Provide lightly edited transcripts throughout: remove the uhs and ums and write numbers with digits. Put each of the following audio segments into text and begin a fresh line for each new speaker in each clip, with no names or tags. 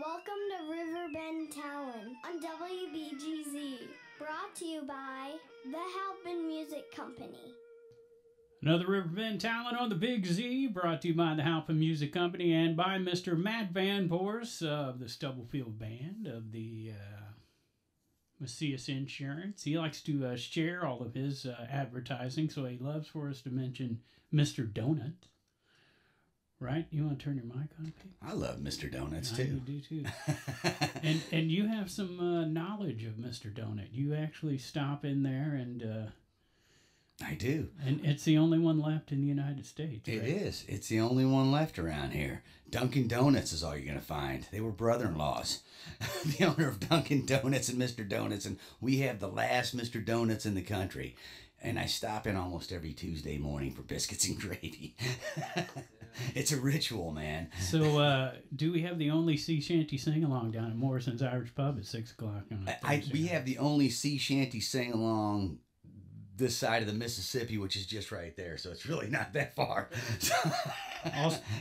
Welcome to Riverbend Talent on WBGZ, brought to you by the Halpin Music Company.
Another Riverbend Talent on the Big Z, brought to you by the Halpin Music Company and by Mr. Matt Van Voorhis of the Stubblefield Band of the Macias Insurance. He likes to share all of his advertising, so he loves for us to mention Mr. Donut. Right? You want to turn your mic on, Pete?
I love Mr. Donuts, too.
You do, too. and you have some knowledge of Mr. Donut. You actually stop in there and...
I do.
And it's the only one left in the United States, right?
It is. It's the only one left around here. Dunkin' Donuts is all you're going to find. They were brother-in-laws. The owner of Dunkin' Donuts and Mr. Donuts, and we have the last Mr. Donuts in the country. And I stop in almost every Tuesday morning for biscuits and gravy. It's a ritual, man.
So, do we have the only sea shanty sing-along down at Morrison's Irish Pub at 6 o'clock on
We have the only sea shanty sing-along this side of the Mississippi, which is just right there, so it's really not that far.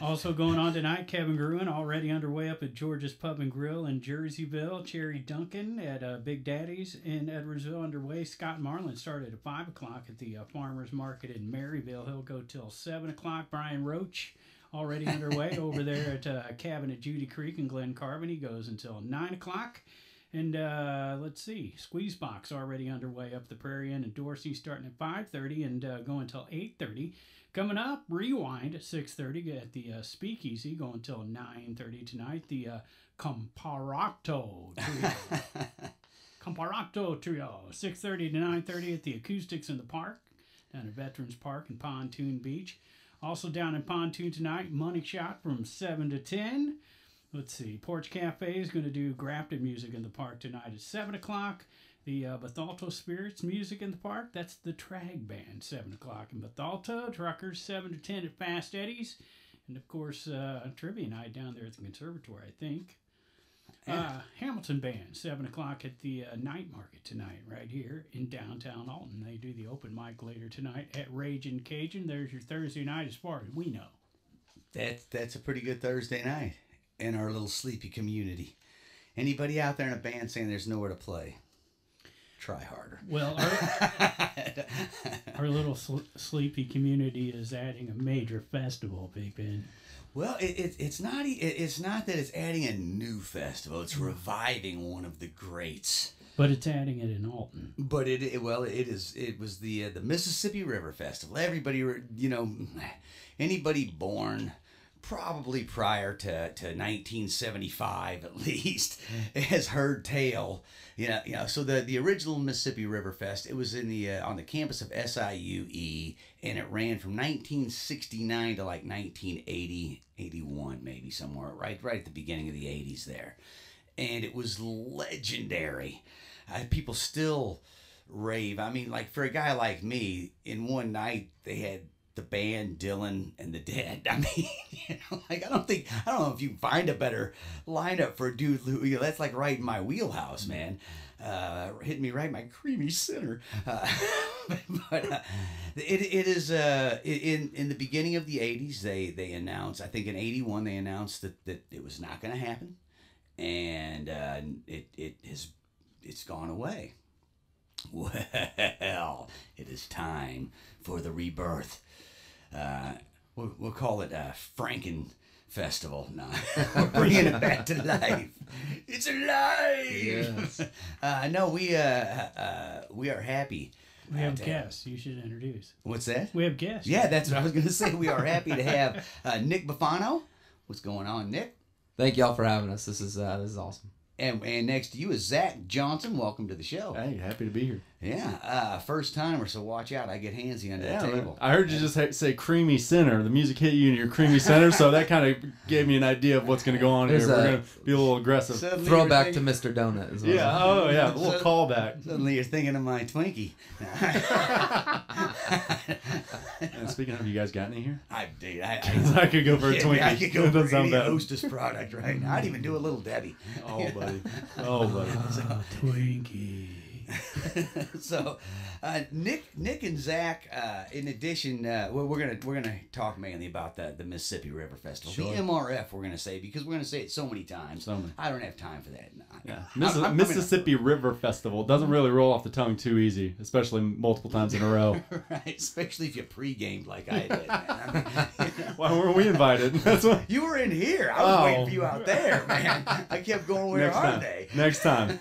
Also going on tonight, Kevin Gruen already underway up at George's Pub and Grill in Jerseyville. Cherry Duncan at Big Daddy's in Edwardsville underway. Scott Marlin started at 5 o'clock at the Farmers Market in Maryville. He'll go till 7 o'clock. Brian Roach already underway over there at Cabin at Judy Creek in Glen Carbon. He goes until 9 o'clock. And let's see, Squeeze Box already underway up the Prairie Inn in Dorsey, starting at 5:30 and going until 8:30. Coming up, Rewind at 6:30 at the Speakeasy, going until 9:30 tonight. The Comparato Trio. Comparato Trio, 6:30 to 9:30 at the Acoustics in the Park, down at Veterans Park in Pontoon Beach. Also down in Pontoon tonight, Money Shot from 7 to 10. Let's see, Porch Cafe is going to do Grafted music in the park tonight at 7 o'clock. The Bethalto Spirits music in the park, that's the Trag Band, 7 o'clock in Bethalto. Truckers, 7 to 10 at Fast Eddie's. And, of course, trivia night down there at the Conservatory, I think. Hamilton Band, 7 o'clock at the Night Market tonight, right here in downtown Alton. They do the open mic later tonight at Ragin' Cajun. There's your Thursday night as far as we know.
That's a pretty good Thursday night in our little sleepy community. Anybody out there in a band saying there's nowhere to play, try harder.
Well, our little sleepy community is adding a major festival, Big Ben.
Well, it's not that it's adding a new festival. It's reviving one of the greats.
But it's adding it in Alton.
But it was the Mississippi River Festival. Everybody, anybody born probably prior to 1975 at least has heard tale. So the original Mississippi River Fest, it was in the on the campus of SIUE, and it ran from 1969 to like 1980, 81 maybe, somewhere right at the beginning of the 80s there. And it was legendary. People still rave. I mean, like, for a guy like me, in one night they had the band, Dylan, and the Dead. I mean, I don't know if you can find a better lineup for a dude who, that's like right in my wheelhouse, man. Hit me right in my creamy center. But it is in the beginning of the 80s, they announced, I think in 81 they announced that it was not going to happen, and it's gone away. Well, it is time for the rebirth. We'll call it Franken Festival. No, we're bringing it back to life. It's alive. Yes. No, we are happy.
We have guests. You should introduce.
What's that?
We have guests.
Yeah, that's what I was going to say. We are happy to have Nick Bifano. What's going on, Nick?
Thank y'all for having us. This is awesome.
And next to you is Zach Johnson. Welcome to the show.
Hey, happy to be here.
Yeah, first timer, so watch out. I get handsy under the table.
I heard you just say creamy center. The music hit you in your creamy center, so that kind of gave me an idea of what's going to go on here. We're going to be a little aggressive.
Throwback to Mr. Donut as well.
Yeah, oh yeah, a little callback.
Suddenly you're thinking of my Twinkie.
And speaking of, you guys got any here?
I
could go for a Twinkie.
I could go for any Hostess product right now. I'd even do a little Debbie.
Oh, buddy. Oh, buddy.
Twinkie.
So, Nick and Zach, in addition, we're gonna talk mainly about the Mississippi River Festival,
Sure.
the MRF. We're gonna say because we're gonna say it so many times. I don't have time for that.
Yeah. Mississippi River Festival doesn't really roll off the tongue too easy, especially multiple times in a row.
Right, especially if you pre-gamed like I did. Man. I mean,
Why weren't we invited? That's what.
you were in here. I was waiting for you out there, man. I kept going. Where are they?
Next time.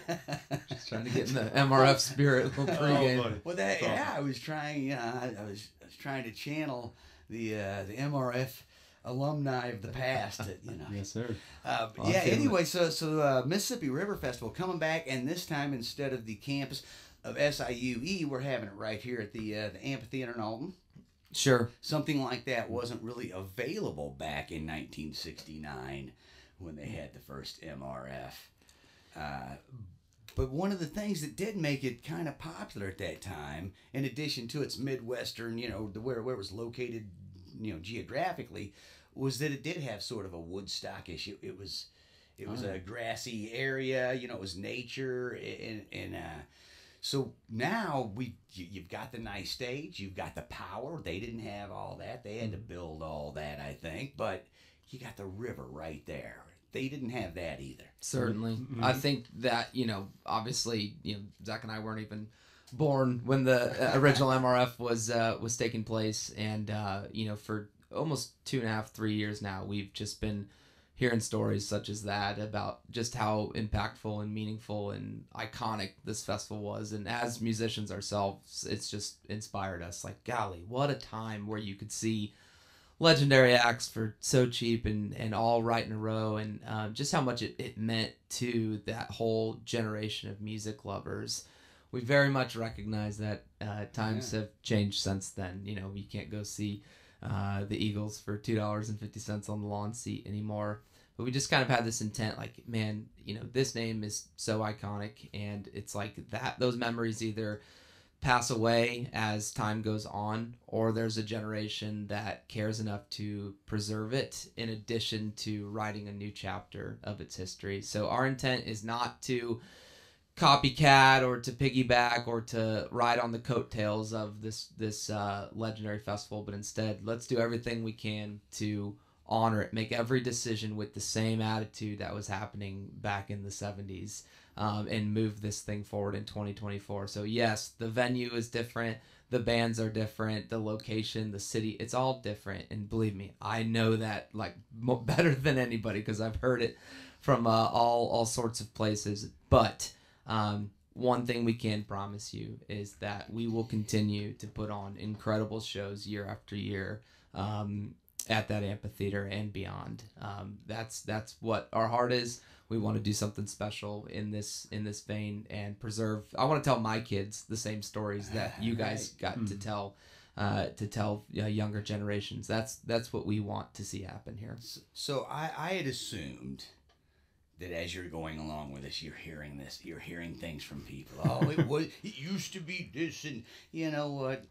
Just trying to get in the MRF spirit, little pregame.
Well, I was trying. I was trying to channel the MRF alumni of the past. That,
Yes, sir.
Anyway, so Mississippi River Festival coming back, and this time instead of the campus of SIUE, we're having it right here at the amphitheater in Alton.
Sure.
Something like that wasn't really available back in 1969 when they had the first MRF. But one of the things that did make it kind of popular at that time, in addition to its Midwestern, where it was located, geographically, was that it did have sort of a Woodstock issue. It was a grassy area, it was nature, and so now you've got the nice stage, you've got the power. They didn't have all that. They had to build all that, I think, but you got the river right there. They didn't have that either.
Certainly. Mm-hmm. I think that, obviously, Zach and I weren't even born when the original MRF was taking place. And, for almost 2.5, 3 years now, we've just been hearing stories such as that about just how impactful and meaningful and iconic this festival was. And as musicians ourselves, it's just inspired us. Like, golly, what a time where you could see legendary acts for so cheap and all right in a row, and just how much it meant to that whole generation of music lovers. We very much recognize that times have changed since then. You can't go see the Eagles for $2.50 on the lawn seat anymore. But we just kind of had this intent, like, man, this name is so iconic, and it's like that. Those memories either pass away as time goes on, or there's a generation that cares enough to preserve it in addition to writing a new chapter of its history. So our intent is not to copycat or to piggyback or to ride on the coattails of this legendary festival, but instead let's do everything we can to honor it, make every decision with the same attitude that was happening back in the 70s. And move this thing forward in 2024. So yes, the venue is different, the bands are different, the location, the city, it's all different. And believe me, I know that like better than anybody because I've heard it from all sorts of places. But one thing we can promise you is that we will continue to put on incredible shows year after year at that amphitheater and beyond. That's what our heart is. We want to do something special in this vein and preserve. I want to tell my kids the same stories that you guys got to tell younger generations. That's what we want to see happen here.
So I had assumed that as you're going along with this, you're hearing things from people. Oh, it used to be this, and you know what?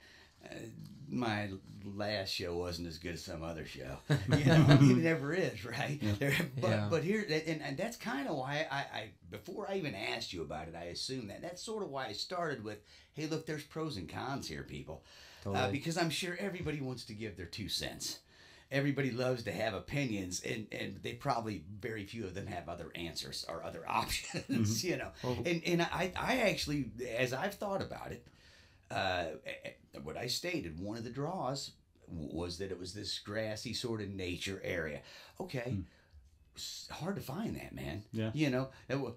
My last show wasn't as good as some other show. It never is, right? Yeah. But here, and that's kind of why I before I even asked you about it, I assumed that. That's sort of why I started with, hey, look, there's pros and cons here, people. Totally. Because I'm sure everybody wants to give their 2 cents. Everybody loves to have opinions, and they probably, very few of them have other answers or other options, And I actually, as I've thought about it, what I stated, one of the draws was that it was this grassy sort of nature area. Okay. It's hard to find that, man. Yeah.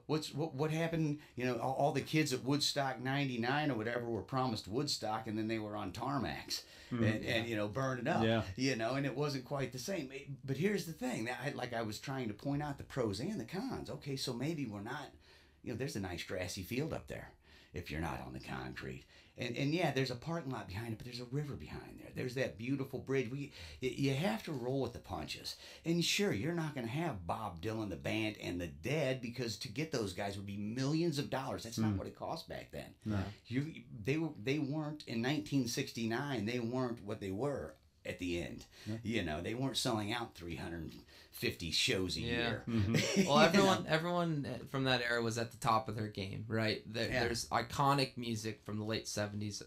What happened? All the kids at Woodstock '99 or whatever were promised Woodstock, and then they were on tarmacs and burning up. Yeah. And it wasn't quite the same. But here's the thing: I was trying to point out the pros and the cons. Okay, so maybe we're not. There's a nice grassy field up there if you're not on the concrete. And yeah, there's a parking lot behind it, but there's a river behind there. There's that beautiful bridge. You have to roll with the punches. And sure, you're not going to have Bob Dylan, the band, and the Dead, because to get those guys would be millions of dollars. That's not what it cost back then. No. They weren't, in 1969, they weren't what they were at the end.
Yeah.
You know, they weren't selling out 350 shows a year.
Mm-hmm.
Well, everyone from that era was at the top of their game, right? There's iconic music from the late 70s,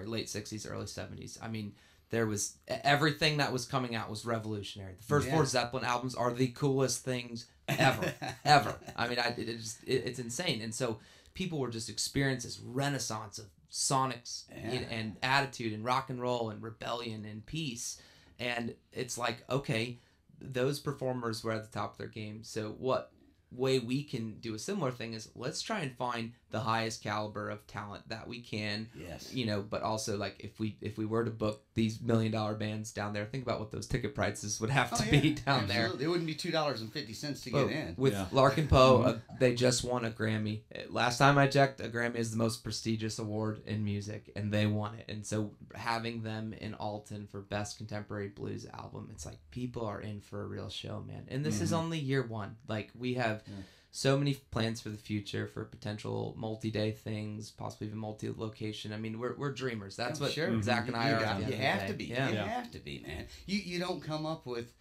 late 60s, early 70s. I mean, there was everything that was coming out was revolutionary. The first four Zeppelin albums are the coolest things ever, ever. I mean, it's insane. And so people were just experiencing this renaissance of sonics and attitude and rock and roll and rebellion and peace. And it's like, okay, those performers were at the top of their game. So what way we can do a similar thing is let's try and find the highest caliber of talent that we can.
Yes.
You know, but also like if we were to book these $1 million bands down there, think about what those ticket prices would have to be down there.
It wouldn't be $2.50 to get in.
With Larkin Poe, they just won a Grammy. Last time I checked, a Grammy is the most prestigious award in music, and they won it. And so having them in Alton for Best Contemporary Blues Album, it's like people are in for a real show, man. And this is only year one. Like we have so many plans for the future, for potential multi-day things, possibly even multi-location. I mean, we're dreamers. That's what Zach and I are.
You have to be.
Yeah.
You have to be, man. You don't come up with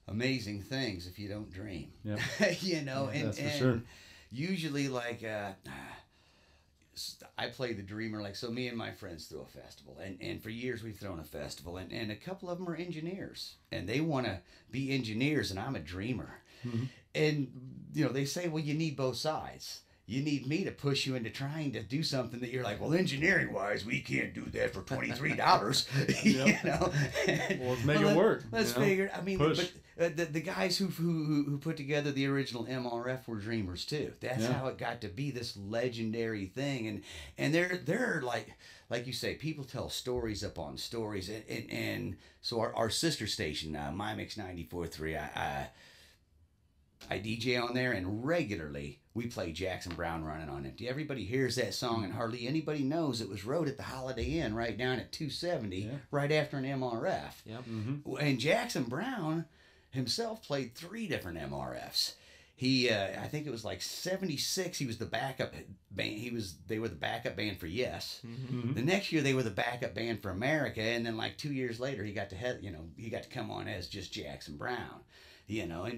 amazing things if you don't dream.
Yeah.
You know, and
that's for sure.
Usually, like, I play the dreamer. Like, so me and my friends throw a festival, and for years we've thrown a festival, and a couple of them are engineers, and they want to be engineers, and I'm a dreamer. Mm-hmm. And, you know, they say, well, you need both sides. You need me to push you into trying to do something that you're like, well, engineering-wise, we can't do that for $23. You know?
Well, let's make it work.
Let's figure. I mean, but the guys who put together the original MRF were dreamers too. That's how it got to be this legendary thing. And they're like you say, people tell stories upon stories. And so our sister station, MyMix 94.3, I DJ on there, and regularly we play Jackson Browne Running on Empty. Everybody hears that song, and hardly anybody knows it was wrote at the Holiday Inn right down at 270, right after an MRF.
Yep.
Mm-hmm. And Jackson Browne himself played 3 different MRFs. He, I think it was like 76. He was the backup band. They were the backup band for Yes. Mm-hmm. The next year they were the backup band for America, and then like 2 years later he got to come on as just Jackson Browne. You know,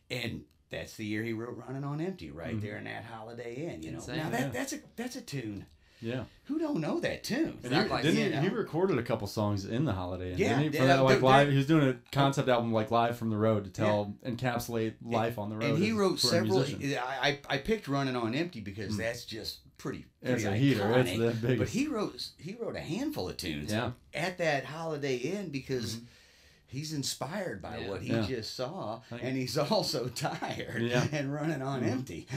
and that's the year he wrote Running on Empty, right there in that Holiday Inn. You know,
Insane.
now that's a tune.
Yeah.
Who don't know that tune?
And he recorded a couple songs in the Holiday Inn, didn't he? For
that,
that live. He was doing a concept album like Live from the Road to encapsulate life on the road.
And he wrote several. I picked Running on Empty because that's just pretty
it's a
iconic.
heater. It's the biggest.
But he wrote a handful of tunes at that Holiday Inn because he's inspired by what he just saw, and he's also tired and running on empty.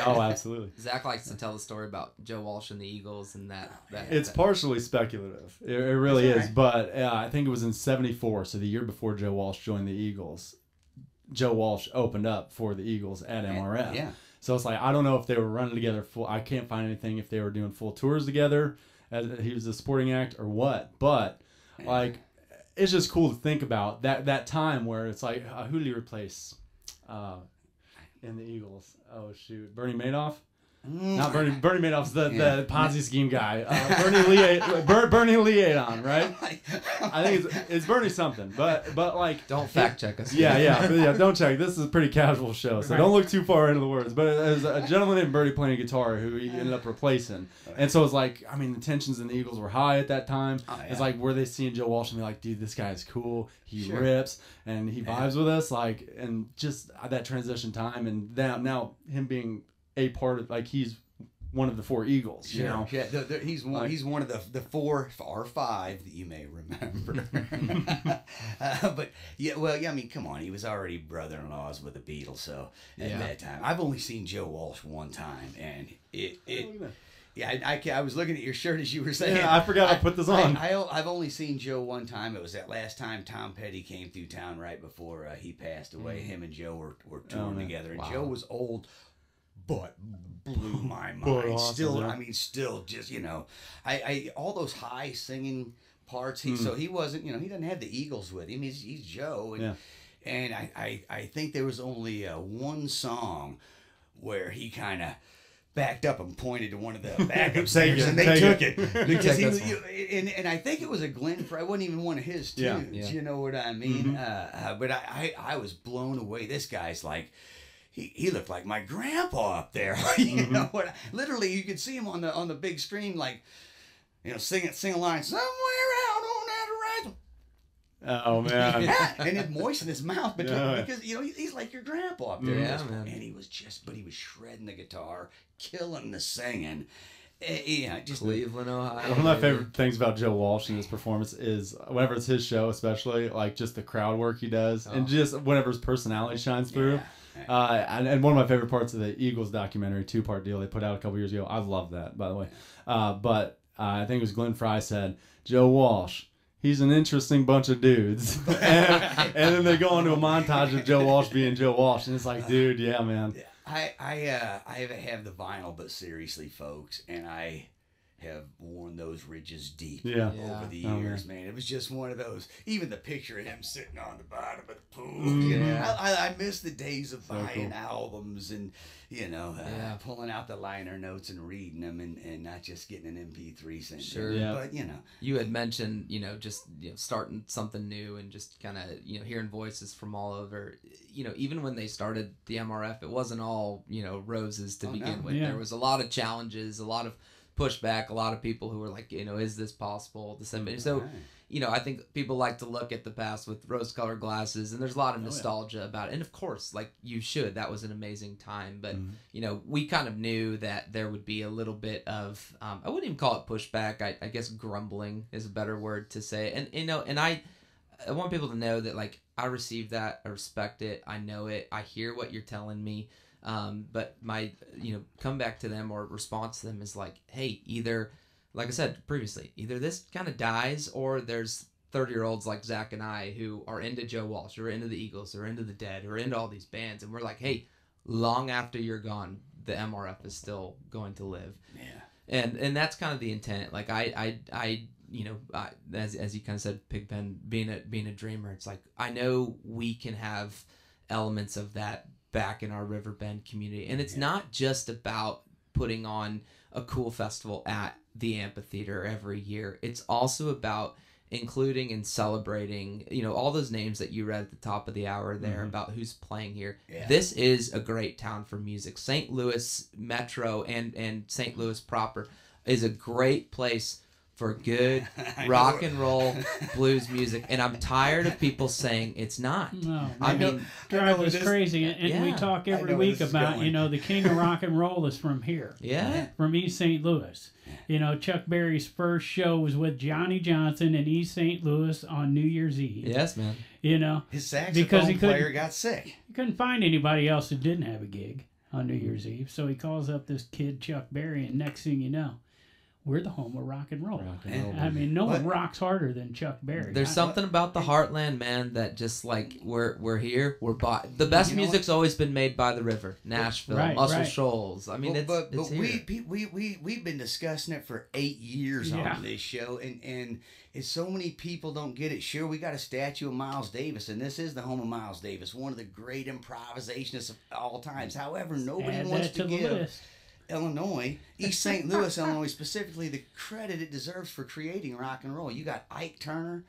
Oh, absolutely.
Zach likes to tell the story about Joe Walsh and the Eagles, and that
it's partially speculative. It really is, but I think it was in '74, so the year before Joe Walsh joined the Eagles. Joe Walsh opened up for the Eagles at MRF.
Yeah.
So it's like, I don't know if they were running together full. I can't find anything if they were doing full tours together as he was a supporting act or what, but like. It's just cool to think about that time where it's like, who did he replace in the Eagles? Oh, shoot. Bernie Madoff? Not Bernie. Bernie Madoff's the Ponzi scheme guy. Bernie Liaison, right? I think it's Bernie something, but like
don't fact check us.
Yeah. Don't check. This is a pretty casual show, so don't look too far into the words. But there's a gentleman named Bernie playing guitar who he ended up replacing, and so it's like, I mean, the tensions in the Eagles were high at that time. It's like, were they seeing Joe Walsh and be like, dude, this guy is cool. He rips and he vibes with us, like, and just that transition time, and now him being a part of, like, he's one of the 4 Eagles, you know.
Yeah, he's one of the 4 or 5 that you may remember. But I mean, come on, he was already brother-in-laws with the Beatles, so at that time, I've only seen Joe Walsh one time, and I was looking at your shirt as you were saying.
Yeah, I forgot I put this on.
I've only seen Joe one time. It was that last time Tom Petty came through town right before he passed away. Him and Joe were touring together, and Joe was old. But blew my mind. Awesome, still just, you know, I all those high singing parts. So he wasn't, you know, he doesn't have the Eagles with him. He's Joe, and I think there was only one song where he kind of backed up and pointed to one of the backup singers, and they took it because he was, and I think it was a Glenn Frey. It wasn't even one of his tunes.
Yeah.
You know what I mean? But I was blown away. This guy's like. He looked like my grandpa up there. You know what? Literally, you could see him on the big screen, like, you know, sing a line somewhere out on that horizon.
Oh man!
And it moistened his mouth because you know he's like your grandpa up there.
Yeah, man.
And he was shredding the guitar, killing the singing. Yeah, just
Cleveland, Ohio.
One of my favorite things about Joe Walsh in his performance is whenever it's his show, especially like just the crowd work he does, and just whenever his personality shines through.
Yeah.
And one of my favorite parts of the Eagles documentary, 2-part deal they put out a couple years ago. I love that, by the way. But I think it was Glenn Frey said, Joe Walsh, he's an interesting bunch of dudes. and then they go into a montage of Joe Walsh being Joe Walsh, and it's like, dude, yeah, man.
I have the vinyl, but seriously, folks, and I have worn those ridges deep over the years, man. It was just one of those. Even the picture of him sitting on the bottom of the pool. You know, I miss the days of buying albums and, you know, pulling out the liner notes and reading them and not just getting an MP3 sent.
Sure.
Yeah. But, you know.
You had mentioned, you know, just starting something new and just kind of, hearing voices from all over. You know, even when they started the MRF, it wasn't all, roses to begin with.
Yeah.
There was a lot of challenges, a lot of pushback, a lot of people who were like, is this possible? So, I think people like to look at the past with rose-colored glasses, and there's a lot of nostalgia about it. And of course, like you should, that was an amazing time. But, we kind of knew that there would be a little bit of, I wouldn't even call it pushback. I guess grumbling is a better word to say. And I want people to know that, like, I received that. I respect it. I know it. I hear what you're telling me. But my, comeback to them or response to them is like, hey, either, like I said previously, either this kind of dies or there's 30-year-olds like Zach and I who are into Joe Walsh, who are into the Eagles, who are into the Dead, who are into all these bands. And we're like, hey, long after you're gone, the MRF is still going to live. Yeah. And that's kind of the intent. Like as you kind of said, Pigpen, being a dreamer, it's like, I know we can have elements of that back in our Riverbend community. And it's not just about putting on a cool festival at the amphitheater every year. It's also about including and celebrating, all those names that you read at the top of the hour there about who's playing here. Yeah. This is a great town for music. St. Louis Metro and St. Louis proper is a great place for good rock and roll blues music, and I'm tired of people saying it's not.
No,
I mean,
drive us crazy, and we talk every week about the king of rock and roll is from here, from East St. Louis. Chuck Berry's first show was with Johnny Johnson in East St. Louis on New Year's Eve.
Yes, man.
His saxophone player got sick.
He couldn't find anybody else who didn't have a gig on New Year's Eve, so he calls up this kid Chuck Berry, and next thing you know, we're the home of rock and roll. I mean, no one rocks harder than Chuck Berry.
There's something about the heartland, man, that just like we're here, we're by. The best music's always been made by the river, Nashville, Muscle Shoals. I mean, it's here.
We've been discussing it for 8 years on this show, and it's so many people don't get it. Sure, we got a statue of Miles Davis, and this is the home of Miles Davis, one of the great improvisationists of all times. However, nobody wants to give East St. Louis, Illinois, specifically, the credit it deserves for creating rock and roll. You got Ike Turner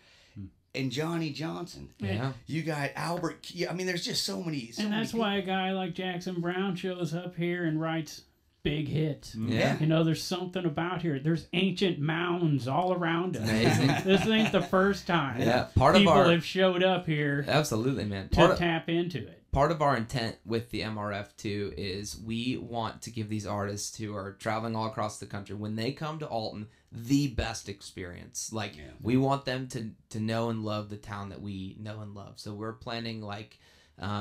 and Johnny Johnson.
Yeah.
You got Albert. I mean, there's just so many.
And that's why a guy like Jackson Browne shows up here and writes big hits.
Yeah.
There's something about here. There's ancient mounds all around us.
Amazing.
This ain't the first time.
Yeah.
People have showed up here.
Absolutely, man.
To tap into it.
Part of our intent with the MRF too is we want to give these artists who are traveling all across the country, when they come to Alton, the best experience. Like we want them to know and love the town that we know and love. So we're planning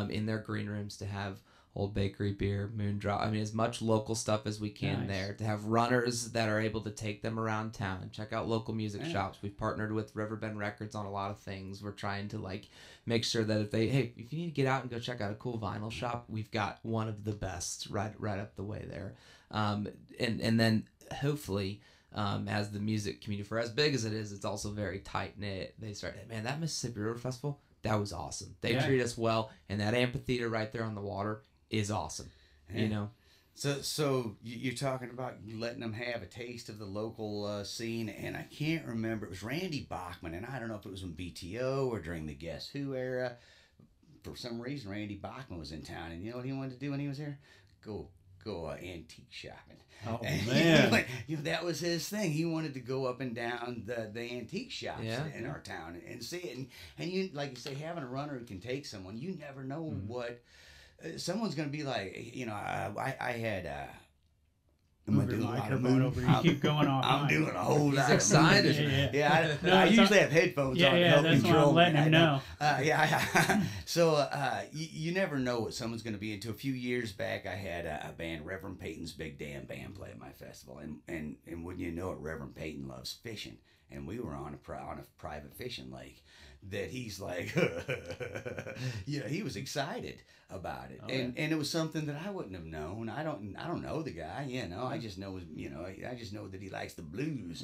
in their green rooms to have Old Bakery beer, Moondrop. I mean, as much local stuff as we can there. To have runners that are able to take them around town. Check out local music shops. We've partnered with Riverbend Records on a lot of things. We're trying to make sure that if you need to get out and go check out a cool vinyl shop, we've got one of the best right up the way there. And then hopefully, as the music community, for as big as it is, it's also very tight knit. They start, man, that Mississippi River Festival, that was awesome. They treat us well, and that amphitheater right there on the water is awesome.
So you're talking about letting them have a taste of the local scene, and I can't remember. It was Randy Bachman, and I don't know if it was in BTO or during the Guess Who era. For some reason, Randy Bachman was in town, and you know what he wanted to do when he was here? Go antique shopping.
Oh,
and
man.
that was his thing. He wanted to go up and down the antique shops
Yeah.
in our town and see it. And you, like you say, having a runner who can take someone, you never know what someone's going to be like. I had.
Move your microphone over. You keep going off.
I'm doing a whole lot.
He's excited.
Yeah, I usually have headphones on to help
that's why
control
I'm letting
me.
him know.
So you never know what someone's going to be into. A few years back, I had a band, Reverend Peyton's Big Damn Band, play at my festival, and wouldn't you know it, Reverend Peyton loves fishing, and we were on a private fishing lake. That he's like, he was excited about it, and it was something that I wouldn't have known. I don't know the guy, I just know, I just know that he likes the blues.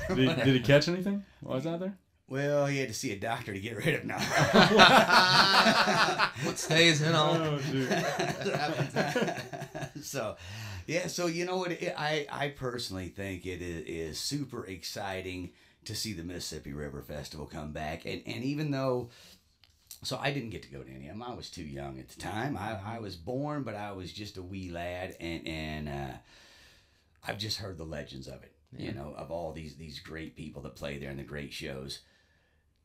Did he catch anything while he was out there?
Well, he had to see a doctor to get rid of him.
What stays in on?
Oh, dude.
So you know what? I personally think it is super exciting to see the Mississippi River Festival come back. And even though, so I didn't get to go to any of them. I was too young at the time. I was born, but I was just a wee lad. And I've just heard the legends of it, of all these great people that play there and the great shows.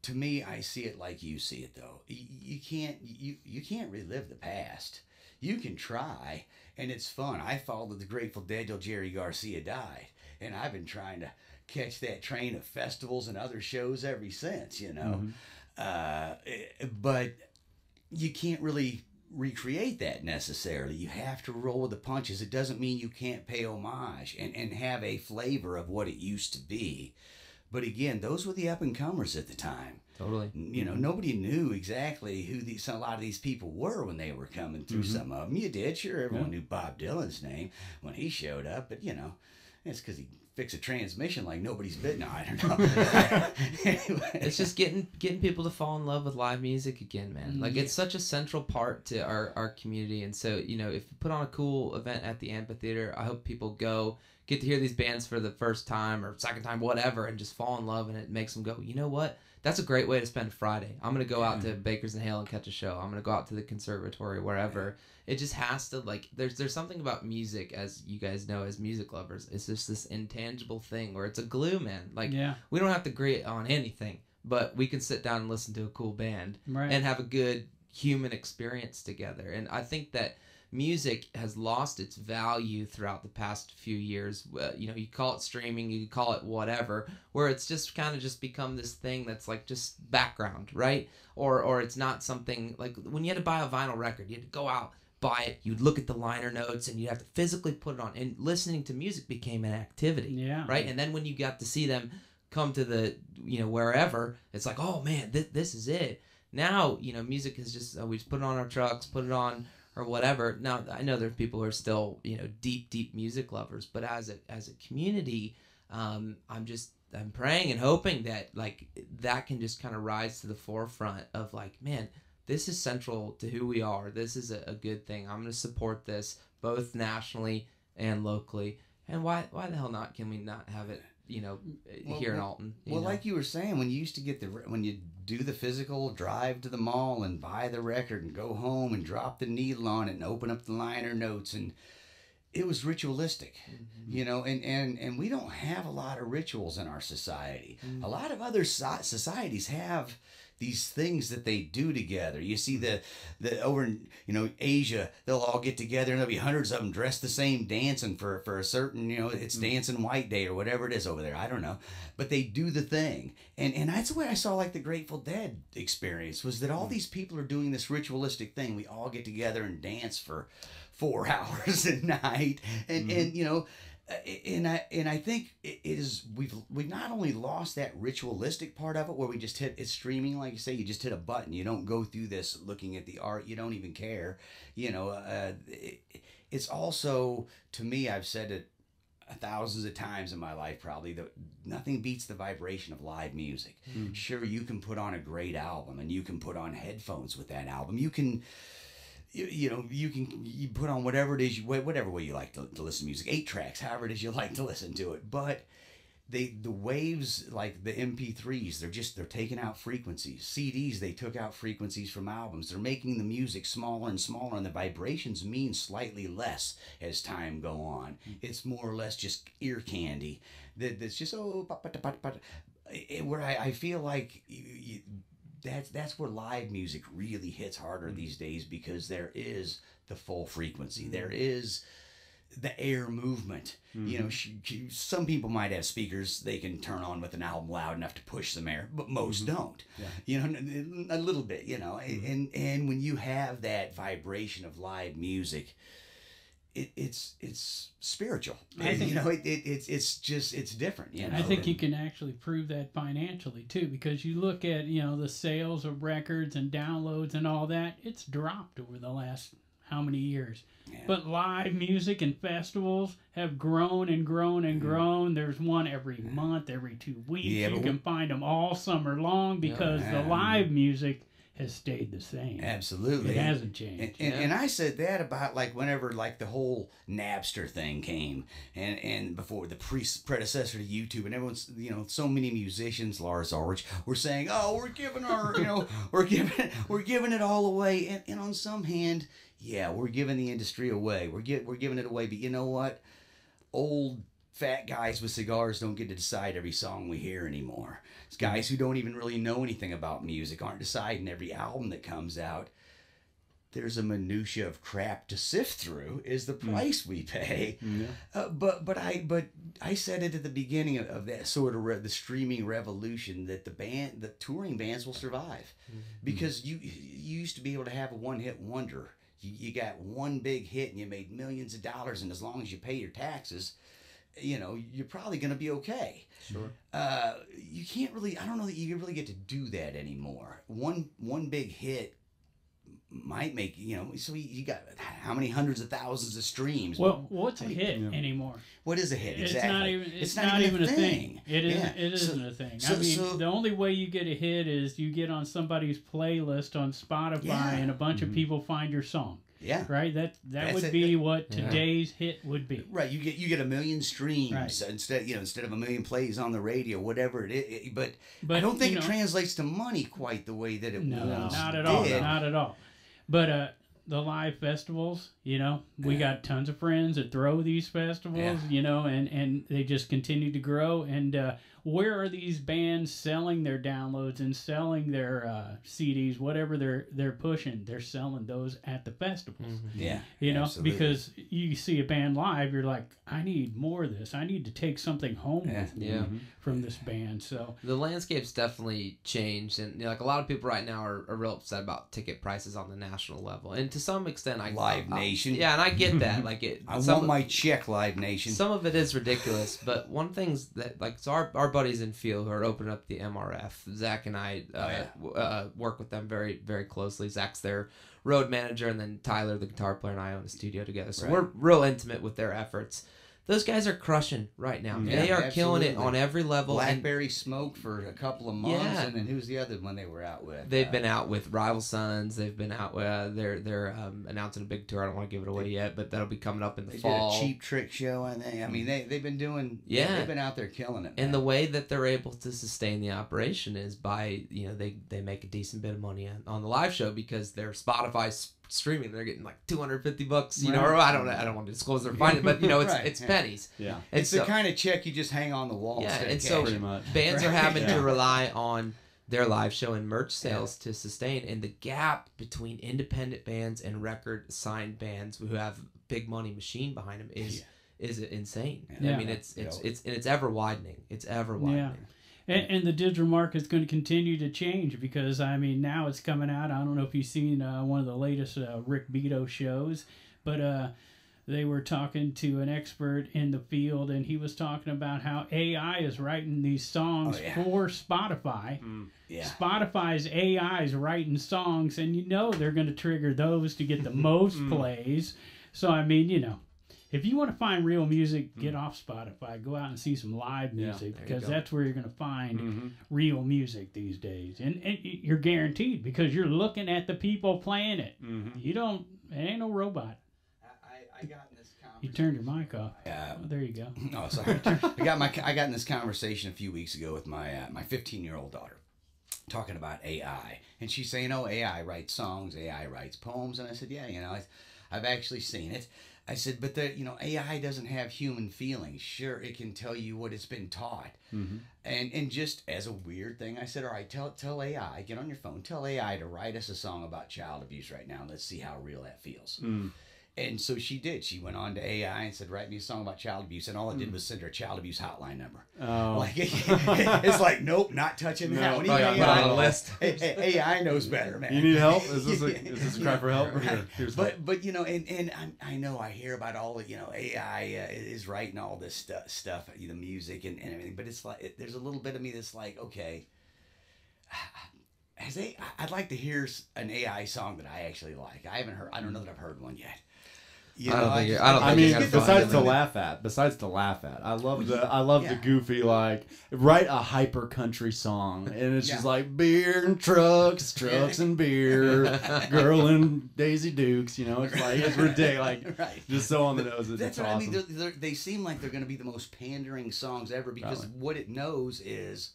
To me, I see it like you see it, though. You can't relive the past. You can try, and it's fun. I followed the Grateful Dead till Jerry Garcia died, and I've been trying to catch that train of festivals and other shows ever since, but you can't really recreate that necessarily. You have to roll with the punches. It doesn't mean you can't pay homage and have a flavor of what it used to be. But again, those were the up-and-comers at the time.
Totally.
Nobody knew exactly who a lot of these people were when they were coming through. Some of them you did. Sure, everyone knew Bob Dylan's name when he showed up, but it's because he fixed a transmission like nobody's bit. No, I don't know. Anyway.
It's just getting people to fall in love with live music again, man. Like, it's such a central part to our community. And so, if you put on a cool event at the amphitheater, I hope people get to hear these bands for the first time or second time, whatever, and just fall in love, and it makes them go, you know what? That's a great way to spend Friday. I'm going to go out to Bakers and Hale and catch a show. I'm going to go out to the conservatory, wherever. It just has to, there's something about music, as you guys know, as music lovers. It's just this intangible thing where it's a glue, man. We don't have to agree on anything, but we can sit down and listen to a cool band and have a good human experience together. And I think that music has lost its value throughout the past few years. You call it streaming, you call it whatever, where it's just kind of just become this thing that's like just background, right? Or it's not something like when you had to buy a vinyl record, you had to go out, buy it, you'd look at the liner notes, and you'd have to physically put it on. And listening to music became an activity, right? And then when you got to see them come to the, wherever, it's like, oh man, this is it. Now, music is just, we just put it on our trucks, put it on, or whatever. Now, I know there are people who are still, deep music lovers, but as a community, I'm praying and hoping that that can just kind of rise to the forefront of man, this is central to who we are. This is a good thing. I'm going to support this both nationally and locally. And why the hell not? Can we not have it, here in Alton?
Like you were saying, when you used to when you do the physical drive to the mall and buy the record and go home and drop the needle on it and open up the liner notes, and it was ritualistic, and we don't have a lot of rituals in our society. A lot of other societies have these things that they do together. You see the over in Asia, they'll all get together and there'll be hundreds of them dressed the same, dancing for a certain it's Dancing White Day or whatever it is over there. I don't know, but they do the thing, and that's the way I saw the Grateful Dead experience, was that all these people are doing this ritualistic thing. We all get together and dance for 4 hours a night, and I think it is we've not only lost that ritualistic part of it, where we just it's streaming, like you say, you just hit a button, you don't go through this looking at the art, you don't even care, it's also, to me, I've said it thousands of times in my life probably, that nothing beats the vibration of live music. Sure, you can put on a great album and you can put on headphones with that album, you can you know, you put on whatever it is, whatever way you like to listen to music, 8 tracks, however it is you like to listen to it. But the waves, like the MP3s, they're taking out frequencies. CDs, they took out frequencies from albums. They're making the music smaller and smaller, and the vibrations mean slightly less as time go on. It's more or less just ear candy. That's just where I feel like that's where live music really hits harder these days, because there is the full frequency. There is the air movement. You know, some people might have speakers they can turn on with an album loud enough to push some air, but most don't. You know, a little bit, you know. And when you have that vibration of live music, it's spiritual. I think, you know, it's different. You know,
I think you can actually prove that financially too, because you look at, you know, the sales of records and downloads and all that. It's dropped over the last how many years. But live music and festivals have grown and grown and grown. There's one every month, every 2 weeks. You can find them all summer long, because the live music has stayed the same.
Absolutely.
It hasn't changed.
And I said that about like whenever like the whole Napster thing came, and before the predecessor to YouTube, and everyone's, you know, so many musicians, Lars Ulrich, were saying, oh, we're giving our, you know, we're giving it all away. And on some hand, yeah, we're giving the industry away. We're giving it away. But you know what? Old fat guys with cigars don't get to decide every song we hear anymore. It's guys who don't even really know anything about music aren't deciding every album that comes out. There's a minutia of crap to sift through is the price we pay. But I said it at the beginning of that sort of the streaming revolution, that the touring bands will survive, because you used to be able to have a one-hit wonder. You got one big hit and you made millions of dollars, and as long as you pay your taxes, you know, you're probably going to be okay.
Sure.
You can't really, I don't know that you really get to do that anymore. One big hit might make, you know, so you got how many hundreds of thousands of streams.
Well, what's a hit anymore?
What is a hit? Exactly.
It's not even a thing. It isn't a thing. I mean, the only way you get a hit is you get on somebody's playlist on Spotify, and a bunch of people find your song.
Yeah.
Right. That would be what today's hit would be.
Right. You get 1 million streams instead of 1 million plays on the radio, whatever it is. But I don't think it translates to money quite the way that it once
not at
did.
all. Not at all. But the live festivals, you know, we got tons of friends that throw these festivals, you know, and they just continue to grow. And where are these bands selling their downloads and selling their CDs, whatever they're pushing? They're selling those at the festivals.
Yeah,
you know,
absolutely.
because you see a band live, you're like, I need more of this. I need to take something home with me from this band. So
the landscape's definitely changed, and, you know, like, a lot of people right now are real upset about ticket prices on the national level, and to some extent,
Live Nation.
Yeah, and I get that. Like,
I want my check, Live Nation.
Some of it is ridiculous, but one thing's that, like, so our buddies in field who are opening up the MRF, Zach and I work with them very, very closely. Zach's their road manager, and then Tyler, the guitar player, and I own a studio together. So we're real intimate with their efforts. Those guys are crushing right now.
Yeah,
they are killing it on every level.
Blackberry Smoke for a couple of months, and then who's the other one they were out with?
They've been out with Rival Sons. They've been out with they're announcing a big tour. I don't want to give it away yet, but that'll be coming up in the fall.
Did a Cheap Trick show, I think. I mean, they've been doing. They've been out there killing it. Man.
And the way that they're able to sustain the operation is by, you know, they make a decent bit of money on the live show, because their Spotify streaming, they're getting like $250, you know, or I don't want to disclose their finding, but, you know, it's pennies.
Yeah,
it's the kind of check you just hang on the wall.
Yeah, and so bands are having to rely on their live show and merch sales to sustain, and the gap between independent bands and record signed bands who have big money machine behind them is insane. I mean, it's ever widening. It's ever widening.
And the digital market is going to continue to change, because, I mean, now it's coming out. I don't know if you've seen one of the latest Rick Beato shows, but they were talking to an expert in the field, and he was talking about how AI is writing these songs for Spotify. Spotify's AI is writing songs, and you know they're going to trigger those to get the most plays. So, I mean, you know, if you want to find real music, get off Spotify. Go out and see some live music, because that's where you're going to find real music these days. And you're guaranteed, because you're looking at the people playing it. You don't, It ain't no robot.
I got in this conversation.
You turned your mic off. Oh, there you go.
Oh, sorry. I got in this conversation a few weeks ago with my 15-year-old daughter, talking about AI, and she's saying, "Oh, AI writes songs, AI writes poems," and I said, "Yeah, I've actually seen it." I said, "But AI doesn't have human feelings. Sure, it can tell you what it's been taught, and just as a weird thing, I said, all right, tell AI, get on your phone, tell AI to write us a song about child abuse right now. Let's see how real that feels." And so she did. She went on to AI and said, "Write me a song about child abuse." And all it did was send her a child abuse hotline number.
Oh.
Like, it's like, nope, not touching that one. AI knows better, man.
You need help? Is this a cry for help?
Right.
Here's
but and I know I hear about all the, AI is writing all this stuff, the music and everything. But it's like, there's a little bit of me that's like, okay, I'd like to hear an AI song that I actually like. I haven't heard. I don't know that I've heard one yet.
I mean, besides to laugh at, I love the goofy, like, write a hyper country song, and it's just like beer and trucks and beer, girl and Daisy Dukes. It's like, it's ridiculous, like, just so on the nose.
That's
it's
what
awesome.
I mean. They seem like they're going to be the most pandering songs ever, because what it knows is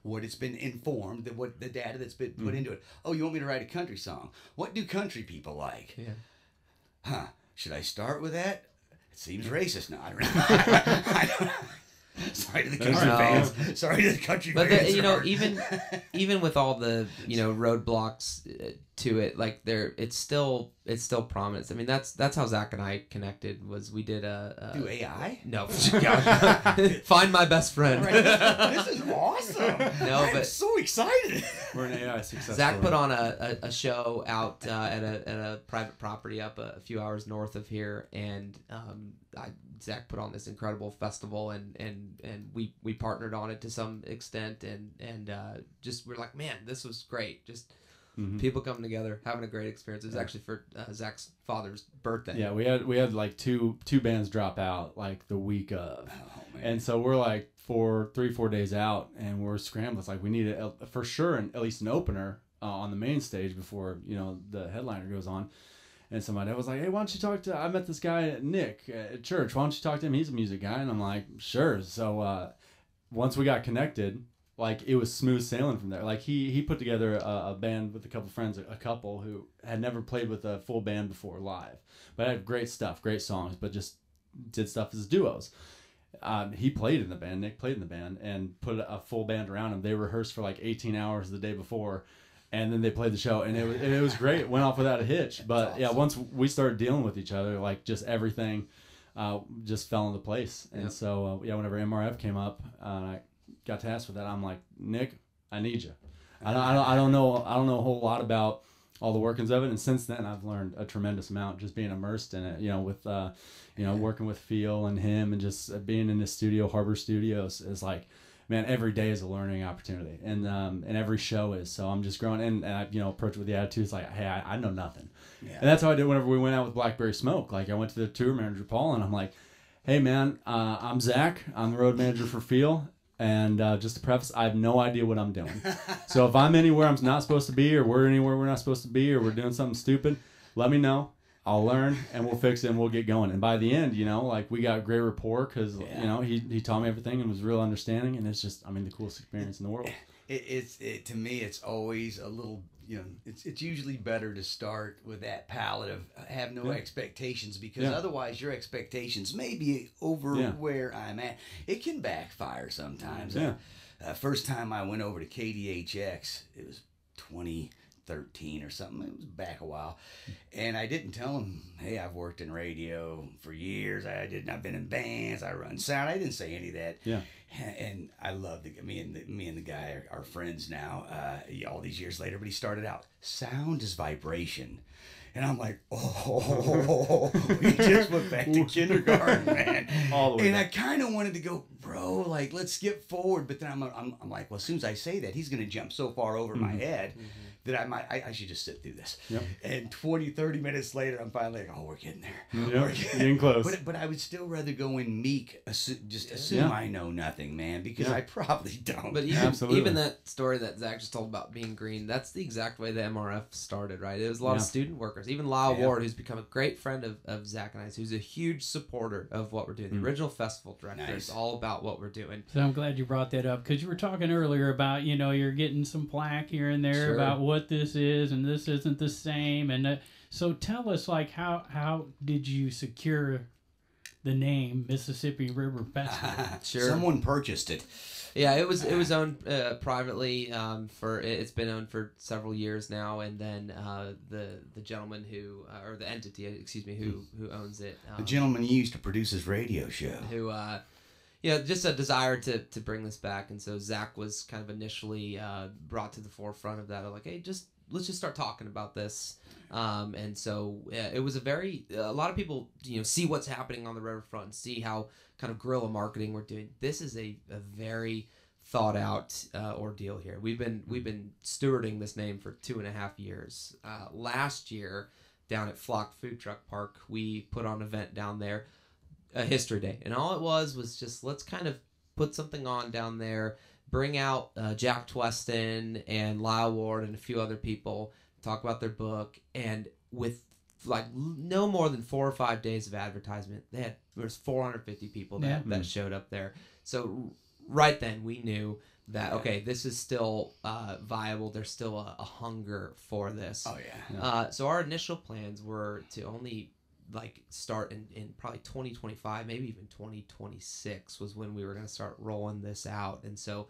what it's been informed, what the data that's been put into it. Oh, you want me to write a country song? What do country people like? Yeah. Huh. Should I start with that? It seems racist. No, I don't know. I don't know. Sorry to the country fans. Sorry to the country fans.
But even with all the roadblocks to it, like it's still prominent. I mean, that's how Zach and I connected. Was we did
do AI?
No, find my best friend.
Right. This is awesome. I'm so excited.
We're an AI success.
Zach put on a show out at a private property up a few hours north of here, and Zach put on this incredible festival, and we partnered on it to some extent, and just we're like, man, this was great. Just people coming together, having a great experience. It was actually for Zach's father's birthday.
Yeah, we had like two bands drop out like the week of, and so we're like 3-4 days out, and we're scrambling. It's like we need for sure at least an opener on the main stage before the headliner goes on. And somebody was like, "Hey, why don't you talk to?" I met this guy Nick at church. Why don't you talk to him? He's a music guy. And I'm like, "Sure." So once we got connected, like, it was smooth sailing from there. Like, he put together a band with a couple friends, a couple who had never played with a full band before live, but had great stuff, great songs, but just did stuff as duos. He played in the band. Nick played in the band and put a full band around him. They rehearsed for like 18 hours the day before. And then they played the show, and it was great. It went off without a hitch. But awesome. Yeah, once we started dealing with each other, like, just everything just fell into place. And so whenever MRF came up, I got tasked with that. I'm like, "Nick, I need you." I don't know a whole lot about all the workings of it, and since then I've learned a tremendous amount just being immersed in it. With working with Phil and him, and just being in the studio, Harbor Studios, is like, man, every day is a learning opportunity, and every show is. So I'm just growing, and I approach it with the attitude. It's like, hey, I know nothing, and that's how I did whenever we went out with Blackberry Smoke. Like, I went to the tour manager Paul, and I'm like, "Hey man, I'm Zach. I'm the road manager for Phil, and just to preface, I have no idea what I'm doing. So if I'm anywhere I'm not supposed to be, or we're anywhere we're not supposed to be, or we're doing something stupid, let me know. I'll learn, and we'll fix it, and we'll get going." And by the end, like, we got great rapport, because he taught me everything and was real understanding, and it's just, I mean, the coolest experience in the world.
To me, it's always a little, it's usually better to start with that palette of have no expectations, because otherwise your expectations may be over where I'm at. It can backfire sometimes. First time I went over to KDHX, it was 2013 or something. It was back a while, and I didn't tell him, "Hey, I've worked in radio for years. I've been in bands. I run sound." I didn't say any of that. Yeah. And I love me and the guy are friends now, all these years later. But he started out, "Sound is vibration," and I'm like, "Oh, we just went back to kindergarten, man." All the way. And I kind of wanted to go, "Bro, like, let's skip forward," but then I'm like, well, as soon as I say that, he's gonna jump so far over my head. that I should just sit through this.
Yep.
And 20, 30 minutes later, I'm finally like, oh, we're getting there.
Yep.
We're
Getting close.
But I would still rather go in meek, assume I know nothing, man, because I probably don't.
But even that story that Zach just told about being green, that's the exact way the MRF started, right? It was a lot of student workers. Even Lyle Ward, who's become a great friend of Zach and I's, who's a huge supporter of what we're doing. The original festival director is all about what we're doing.
So I'm glad you brought that up, because you were talking earlier about, you're getting some plaque here and there about what this is and this isn't the same. And so tell us, like, how did you secure the name Mississippi River Festival?
Someone purchased it.
Yeah, it was owned privately it's been owned for several years now, and then the gentleman who or the entity, excuse me, who owns it,
the gentleman he used to produce his radio show,
who just a desire to bring this back. And so Zach was kind of initially brought to the forefront of that, of like, hey, let's just start talking about this. And so it was a lot of people see what's happening on the riverfront and see how kind of guerrilla marketing we're doing. This is a very thought out ordeal here. We've been stewarding this name for 2.5 years. Last year down at Flock Food Truck Park, we put on an event down there, a history day, and all it was just, let's kind of put something on down there, bring out Jack Tweston and Lyle Ward and a few other people, talk about their book, and with like no more than 4 or 5 days of advertisement, there was 450 people that showed up there. So right then we knew that, okay, this is still viable. There's still a hunger for this.
Oh yeah.
So our initial plans were to only start in probably 2025, maybe even 2026 was when we were going to start rolling this out. And so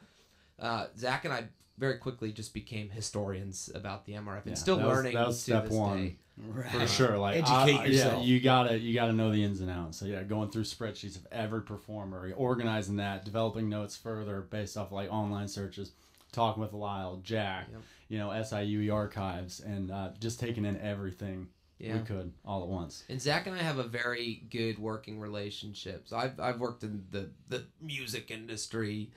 Zach and I very quickly just became historians about the MRF and still learning.
That was step one,
right.
For sure. Like,
educate yourself.
You gotta know the ins and outs. So going through spreadsheets of every performer, organizing that, developing notes further based off like online searches, talking with Lyle, Jack, SIUE archives, and just taking in everything. We could all at once.
And Zach and I have a very good working relationship. So I've worked in the music industry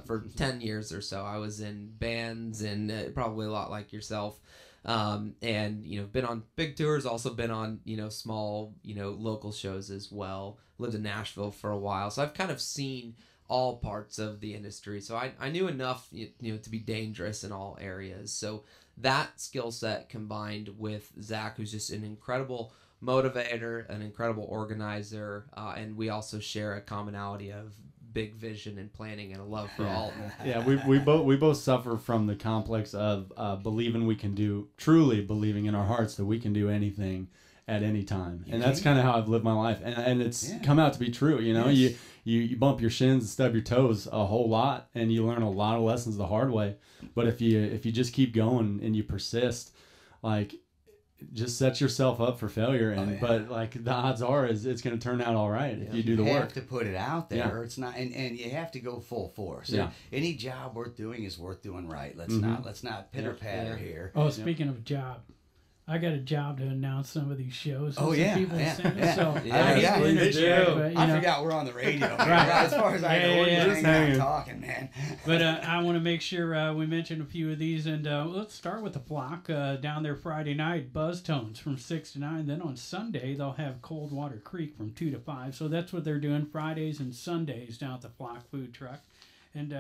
for 10 years or so. I was in bands and probably a lot like yourself. And been on big tours, also been on small local shows as well. Lived in Nashville for a while, so I've kind of seen all parts of the industry. So I knew enough to be dangerous in all areas. So that skill set combined with Zach, who's just an incredible motivator, an incredible organizer, and we also share a commonality of big vision and planning and a love for Alton.
Yeah, we both suffer from the complex of truly believing in our hearts that we can do anything at any time. And that's kind of how I've lived my life. And it's come out to be true. You bump your shins and stub your toes a whole lot, and you learn a lot of lessons the hard way. But if you just keep going and you persist, like, just set yourself up for failure. But like, the odds are is it's going to turn out all right if you do the work.
You have to put it out there. Or it's not, and you have to go full force. Any job worth doing is worth doing right. Let's not pitter patter here.
Oh, speaking of job, I got a job to announce some of these shows.
Oh yeah,
people
yeah.
So
I forgot we're on the radio. Right. As far as I know, we're just talking, man.
But I want to make sure we mention a few of these, and let's start with the Flock down there Friday night. Buzz Tones from 6 to 9. Then on Sunday they'll have Coldwater Creek from 2 to 5. So that's what they're doing Fridays and Sundays down at the Flock Food Truck. And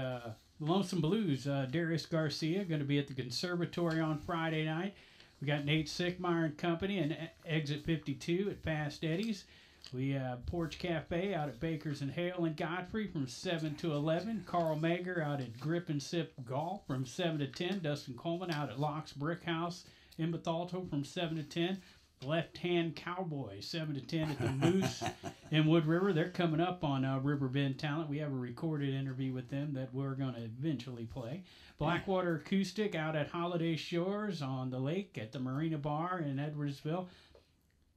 Lonesome Blues, Darius Garcia going to be at the Conservatory on Friday night. We got Nate Sickmeyer and Company and Exit 52 at Fast Eddie's. We have Porch Cafe out at Bakers and Hale and Godfrey from 7 to 11. Carl Mager out at Grip and Sip Golf from 7 to 10. Dustin Coleman out at Locke's Brick House in Bethalto from 7 to 10. Left Hand Cowboy 7 to 10 at the Moose in Wood River. They're coming up on Riverbend Talent. We have a recorded interview with them that we're going to eventually play. Blackwater Acoustic out at Holiday Shores on the lake at the Marina Bar in Edwardsville.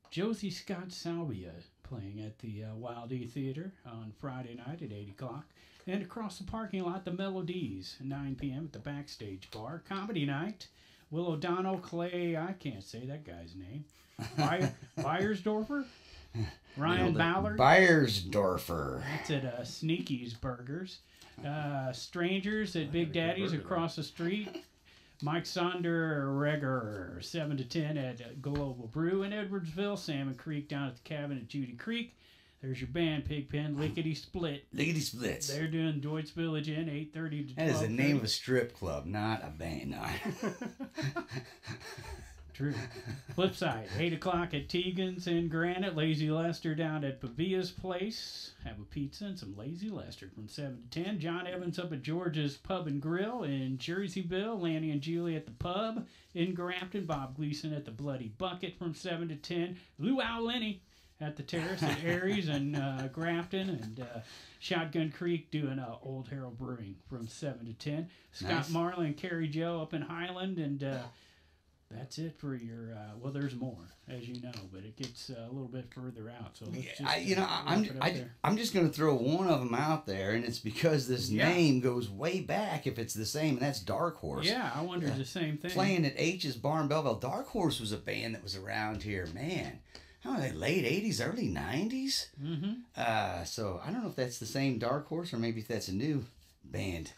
Josie Scott Salvia playing at the Wild E Theater on Friday night at 8 o'clock. And across the parking lot, the Melodies, 9 p.m. at the Backstage Bar. Comedy night, Will O'Donnell, Clay, I can't say that guy's name. Beiersdorfer? Ryan Ballard?
Beiersdorfer.
That's at Sneaky's Burgers. Strangers at Big Daddy's across the street. Mike Sonderregger, 7 to 10 at Global Brew in Edwardsville. Salmon Creek down at the cabin at Judy Creek. There's your band, Pigpen, Lickety Split.
Lickety Splits.
They're doing Deutsch Village Inn, 8:30 to 12:30.
That is the name of a strip club, not a band. No.
True. Flip side, 8 o'clock at Tegan's in Granite. Lazy Lester down at Pavia's Place. Have a pizza and some Lazy Lester from 7 to 10. John Evans up at George's Pub and Grill in Jerseyville. Lanny and Julie at the Pub in Grafton. Bob Gleason at the Bloody Bucket from 7 to 10. Luau Lenny at the Terrace at Aries and Grafton. And Shotgun Creek doing Old Harold Brewing from 7 to 10. Scott
Nice.
Marley and Carrie Joe up in Highland. And that's it for your. Well, there's more, as you know, but it gets a little bit further out. So let's just,
I'm just going to throw one of them out there, and it's because this name goes way back. If it's the same, and that's Dark Horse.
Yeah, I wondered the same thing.
Playing at H's Bar in Belleville. Dark Horse was a band that was around here, man. How are they? Late 80s, early 90s?
Mm-hmm.
So I don't know if that's the same Dark Horse or maybe if that's a new band.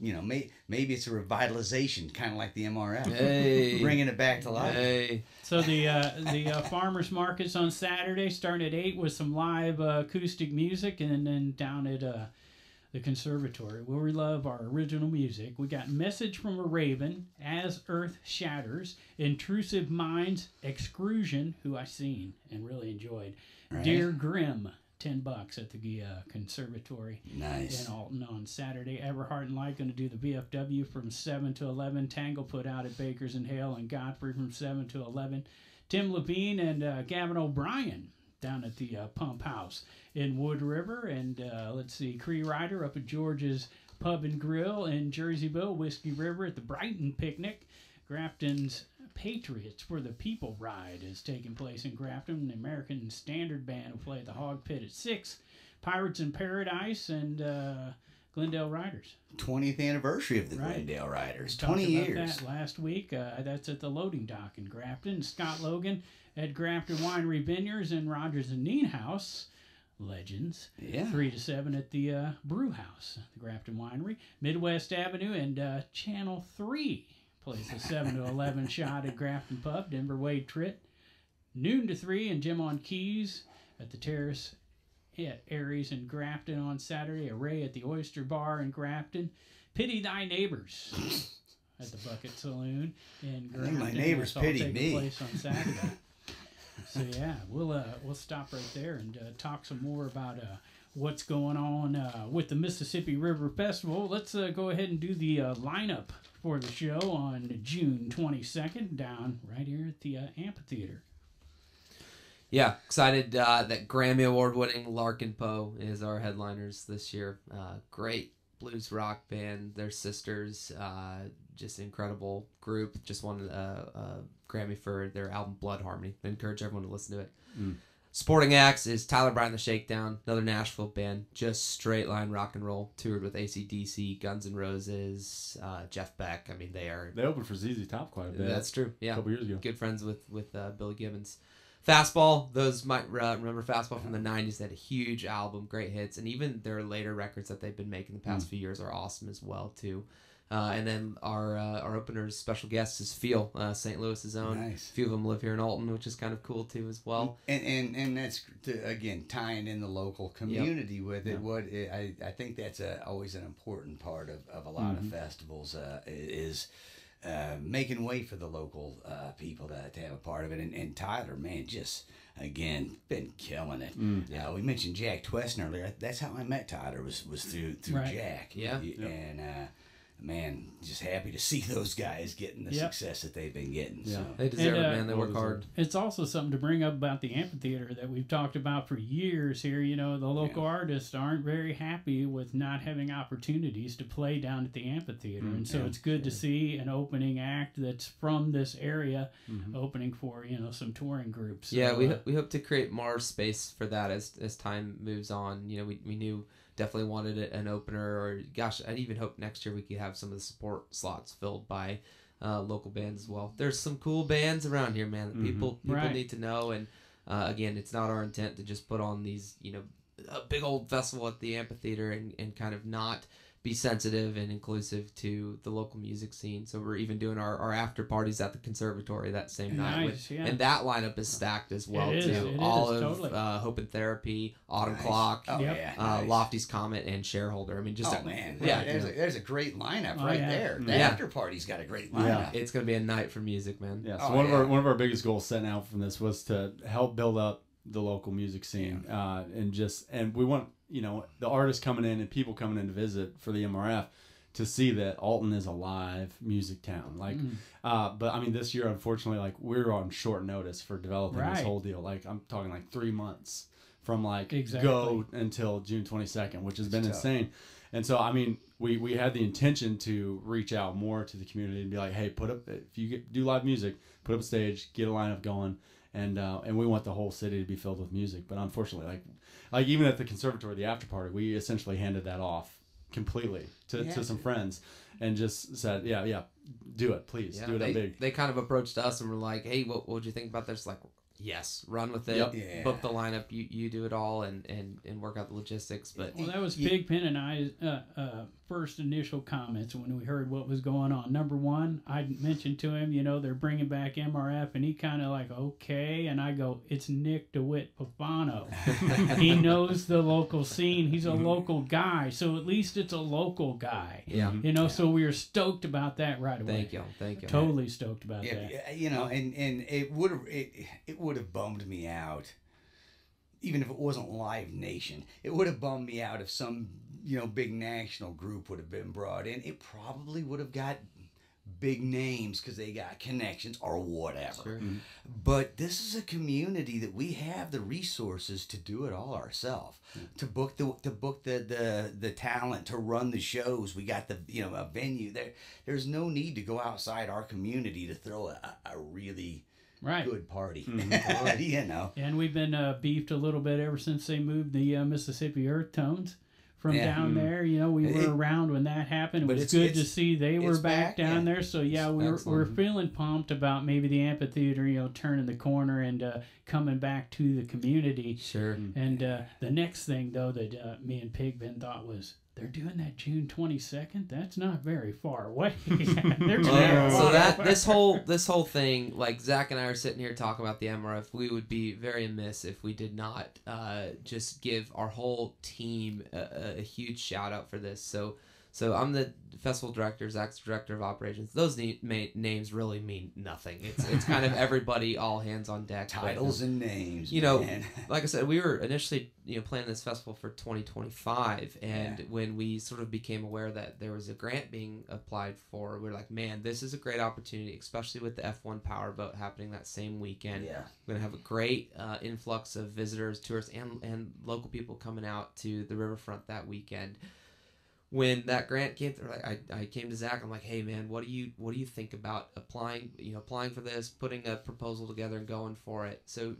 You know, maybe it's a revitalization, kind of like the MRF.
Hey.
Bringing it back to life.
Hey.
So the farmers market's on Saturday, starting at 8 with some live acoustic music, and then down at the conservatory where we love our original music. We got Message from a Raven, As Earth Shatters, Intrusive Minds, Excrusion, who I seen and really enjoyed,
Right.
Dear Grim, $10 at the conservatory
Nice.
in Alton on Saturday. Everhart and Light going to do the VFW from 7 to 11. Tangle put out at Bakers and Hale and Godfrey from 7 to 11. Tim Levine and Gavin O'Brien down at the Pump House in Wood River. And let's see, Cree Rider up at George's Pub and Grill in Jerseyville. Whiskey River at the Brighton Picnic. Grafton's Patriots for the People Ride is taking place in Grafton. The American Standard Band will play at the Hog Pit at 6. Pirates in Paradise and Glendale Riders.
20th anniversary of the
Right.
Glendale Riders.
Talked
20
about
years.
that last week. That's at the loading dock in Grafton. Scott Logan at Grafton Winery Vineyards and Rogers and Neen House. Legends.
Yeah.
3 to 7 at the Brew House, the Grafton Winery. Midwest Avenue and Channel 3 plays a 7 to 11 shot at Grafton Pub. Denver Wade Tritt. Noon to 3 and Jim on Keys at the Terrace at Aries and Grafton on Saturday. Array at the Oyster Bar in Grafton. Pity Thy Neighbors at the Bucket Saloon in
I
Grafton.
think my neighbors
That's all
pity
taking
me.
place on Saturday. So yeah, we'll stop right there and talk some more about what's going on with the Mississippi River Festival. Let's go ahead and do the lineup for the show on June 22nd down right here at the amphitheater.
Yeah, excited that Grammy Award winning Larkin Poe is our headliners this year. Great blues rock band. They're sisters. Just incredible group. Just won a Grammy for their album Blood Harmony. I encourage everyone to listen to it. Supporting acts is Bryant The Shakedown, another Nashville band. Just straight line rock and roll. Toured with AC/DC, Guns N' Roses, Jeff Beck. I mean, they
opened for ZZ Top quite a bit.
That's true. Yeah,
A couple years ago.
Good friends with Billy Gibbons. Fastball, those might remember Fastball from the 90s. They had a huge album, great hits, and even their later records that they've been making the past few years are awesome as well too. And then our opener's special guest is Feel, St. Louis's own.
Nice.
A few of them live here in Alton, which is kind of cool too as well.
And that's again tying in the local community with it. I think that's always an important part of a lot of festivals is making way for the local people to have a part of it. And Tyler, man, just again been killing it. We mentioned Jack Tweston earlier. That's how I met Tyler was through
Right.
Jack.
Yeah.
And man, just happy to see those guys getting the success that they've been getting.
Yeah.
So.
They deserve
And,
it, man. They work hard.
It's also something to bring up about the amphitheater that we've talked about for years here. You know, the local artists aren't very happy with not having opportunities to play down at the amphitheater. And so it's good to see an opening act that's from this area opening for, some touring groups. So,
Yeah, we hope to create more space for that as time moves on. You know, we knew definitely wanted an opener, or gosh, I'd even hope next year we could have some of the support slots filled by local bands as well. There's some cool bands around here, man, that people
Right.
need to know. And again, it's not our intent to just put on these, a big old festival at the amphitheater and kind of not be sensitive and inclusive to the local music scene. So we're even doing our after parties at the conservatory that same night.
Nice, yeah.
And that lineup is stacked as well,
It is,
too.
it is,
Olive,
totally.
Hope and Therapy, Autumn
Nice.
Clock,
Oh,
Yep.
yeah. Nice.
Lofty's Comet, and Shareholder. I mean, just
Oh, man.
yeah,
There's a great lineup
Oh,
right
yeah.
there. The
Yeah.
after party's got a great
Yeah.
lineup.
it's going to be a night for music, man.
Yeah, so
Oh,
one of our biggest goals setting out from this was to help build up the local music scene, and we want the artists coming in and people coming in to visit for the MRF to see that Alton is a live music town. Like, but I mean, this year unfortunately, like we're on short notice for developing this
Right.
whole deal. Like I'm talking like 3 months from like
Exactly.
go until June 22nd, which has been
tough.
insane. And so, I mean, we had the intention to reach out more to the community and be like, hey, if you do live music, put up a stage, get a lineup going, and we want the whole city to be filled with music. But unfortunately, like even at the conservatory, the after party, we essentially handed that off completely to some friends and just said, yeah, do it, please, do it up big.
They kind of approached us and were like, hey, what would you think about this? Like, yes, run with it.
Yep.
Yeah.
Book the lineup. You do it all and work out the logistics. But
Well, that was Pigpen and I's first initial comments when we heard what was going on. Number one, I mentioned to him, they're bringing back MRF, and he kind of like, okay. And I go, it's Nick DeWitt Bifano. He knows the local scene. He's a local guy, so at least it's a local guy.
yeah,
So we were stoked about that right away.
thank you.
Totally stoked about that.
And it would have bummed me out, even if it wasn't Live Nation. It would have bummed me out if some big national group would have been brought in. It probably would have got big names because they got connections or whatever.
Sure.
But this is a community that we have the resources to do it all ourselves. To book the talent, to run the shows. We got a venue there. There's no need to go outside our community to throw a really
Right.
good party.
Mm-hmm.
And we've been beefed a little bit ever since they moved the Mississippi Earth Tones from
Yeah.
down there. We were around when that happened. It
But
was
it's-
good to see they were
it's
back down
yeah.
there. So we're
Excellent.
feeling pumped about maybe the amphitheater, turning the corner and coming back to the community.
Sure.
And the next thing though that me and Pigben thought was, they're doing that June 22nd. That's not very far away. They're
So this whole thing, like Zach and I are sitting here talking about the MRF, we would be very amiss if we did not just give our whole team a huge shout out for this. So I'm the festival director, Zach's director of operations. Those names really mean nothing. It's kind of everybody, all hands on deck.
Titles and names.
Man. Like I said, we were initially planning this festival for 2025, and when we sort of became aware that there was a grant being applied for, we were like, man, this is a great opportunity, especially with the F1 powerboat happening that same weekend.
Yeah.
We're gonna have a great influx of visitors, tourists, and local people coming out to the riverfront that weekend. When that grant came through, I came to Zach. I'm like, hey man, what do you think about applying for this, putting a proposal together and going for it? So,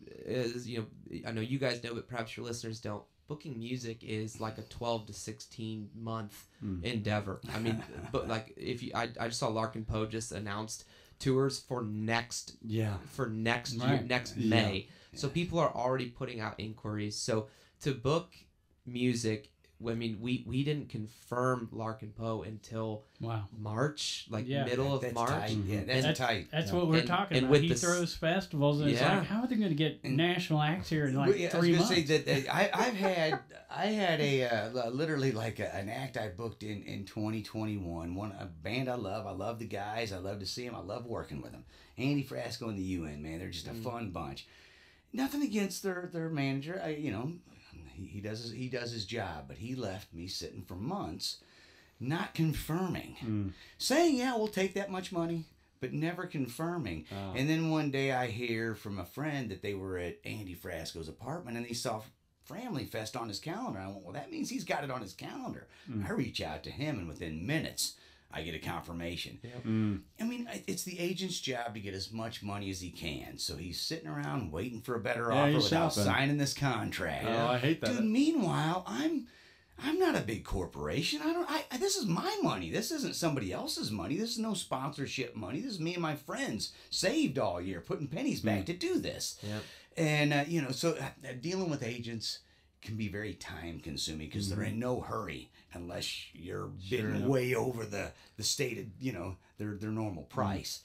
I know you guys know, but perhaps your listeners don't. Booking music is like a 12 to 16 month endeavor. I mean, but like I just saw Larkin Poe just announced tours for next year, next May. So people are already putting out inquiries. So to book music, I mean, we didn't confirm Larkin Poe until March, middle of
That's
March.
tight. Yeah, that's tight.
That's what we're talking
and
about.
with
He throws festivals, and it's like, how are they going to get national acts here in like 3 months?
I was going to say that I had a literally like an act I booked in 2021. A band I love the guys. I love to see them. I love working with them. Andy Frasco and the UN, man, they're just a fun bunch. Nothing against their manager. He does his job, but he left me sitting for months, not confirming, saying, yeah, we'll take that much money, but never confirming. And then one day I hear from a friend that they were at Andy Frasco's apartment and he saw Family Fest on his calendar. I went, well, that means he's got it on his calendar. I reach out to him and within minutes I get a confirmation.
Yep.
I mean, it's the agent's job to get as much money as he can. So he's sitting around waiting for a better offer without signing this contract.
Oh, I hate that.
Dude, meanwhile, I'm not a big corporation. This is my money. This isn't somebody else's money. This is no sponsorship money. This is me and my friends saved all year, putting pennies back to do this.
Yep.
And, so dealing with agents can be very time consuming because they're in no hurry unless you're bidding way over the stated, their normal price.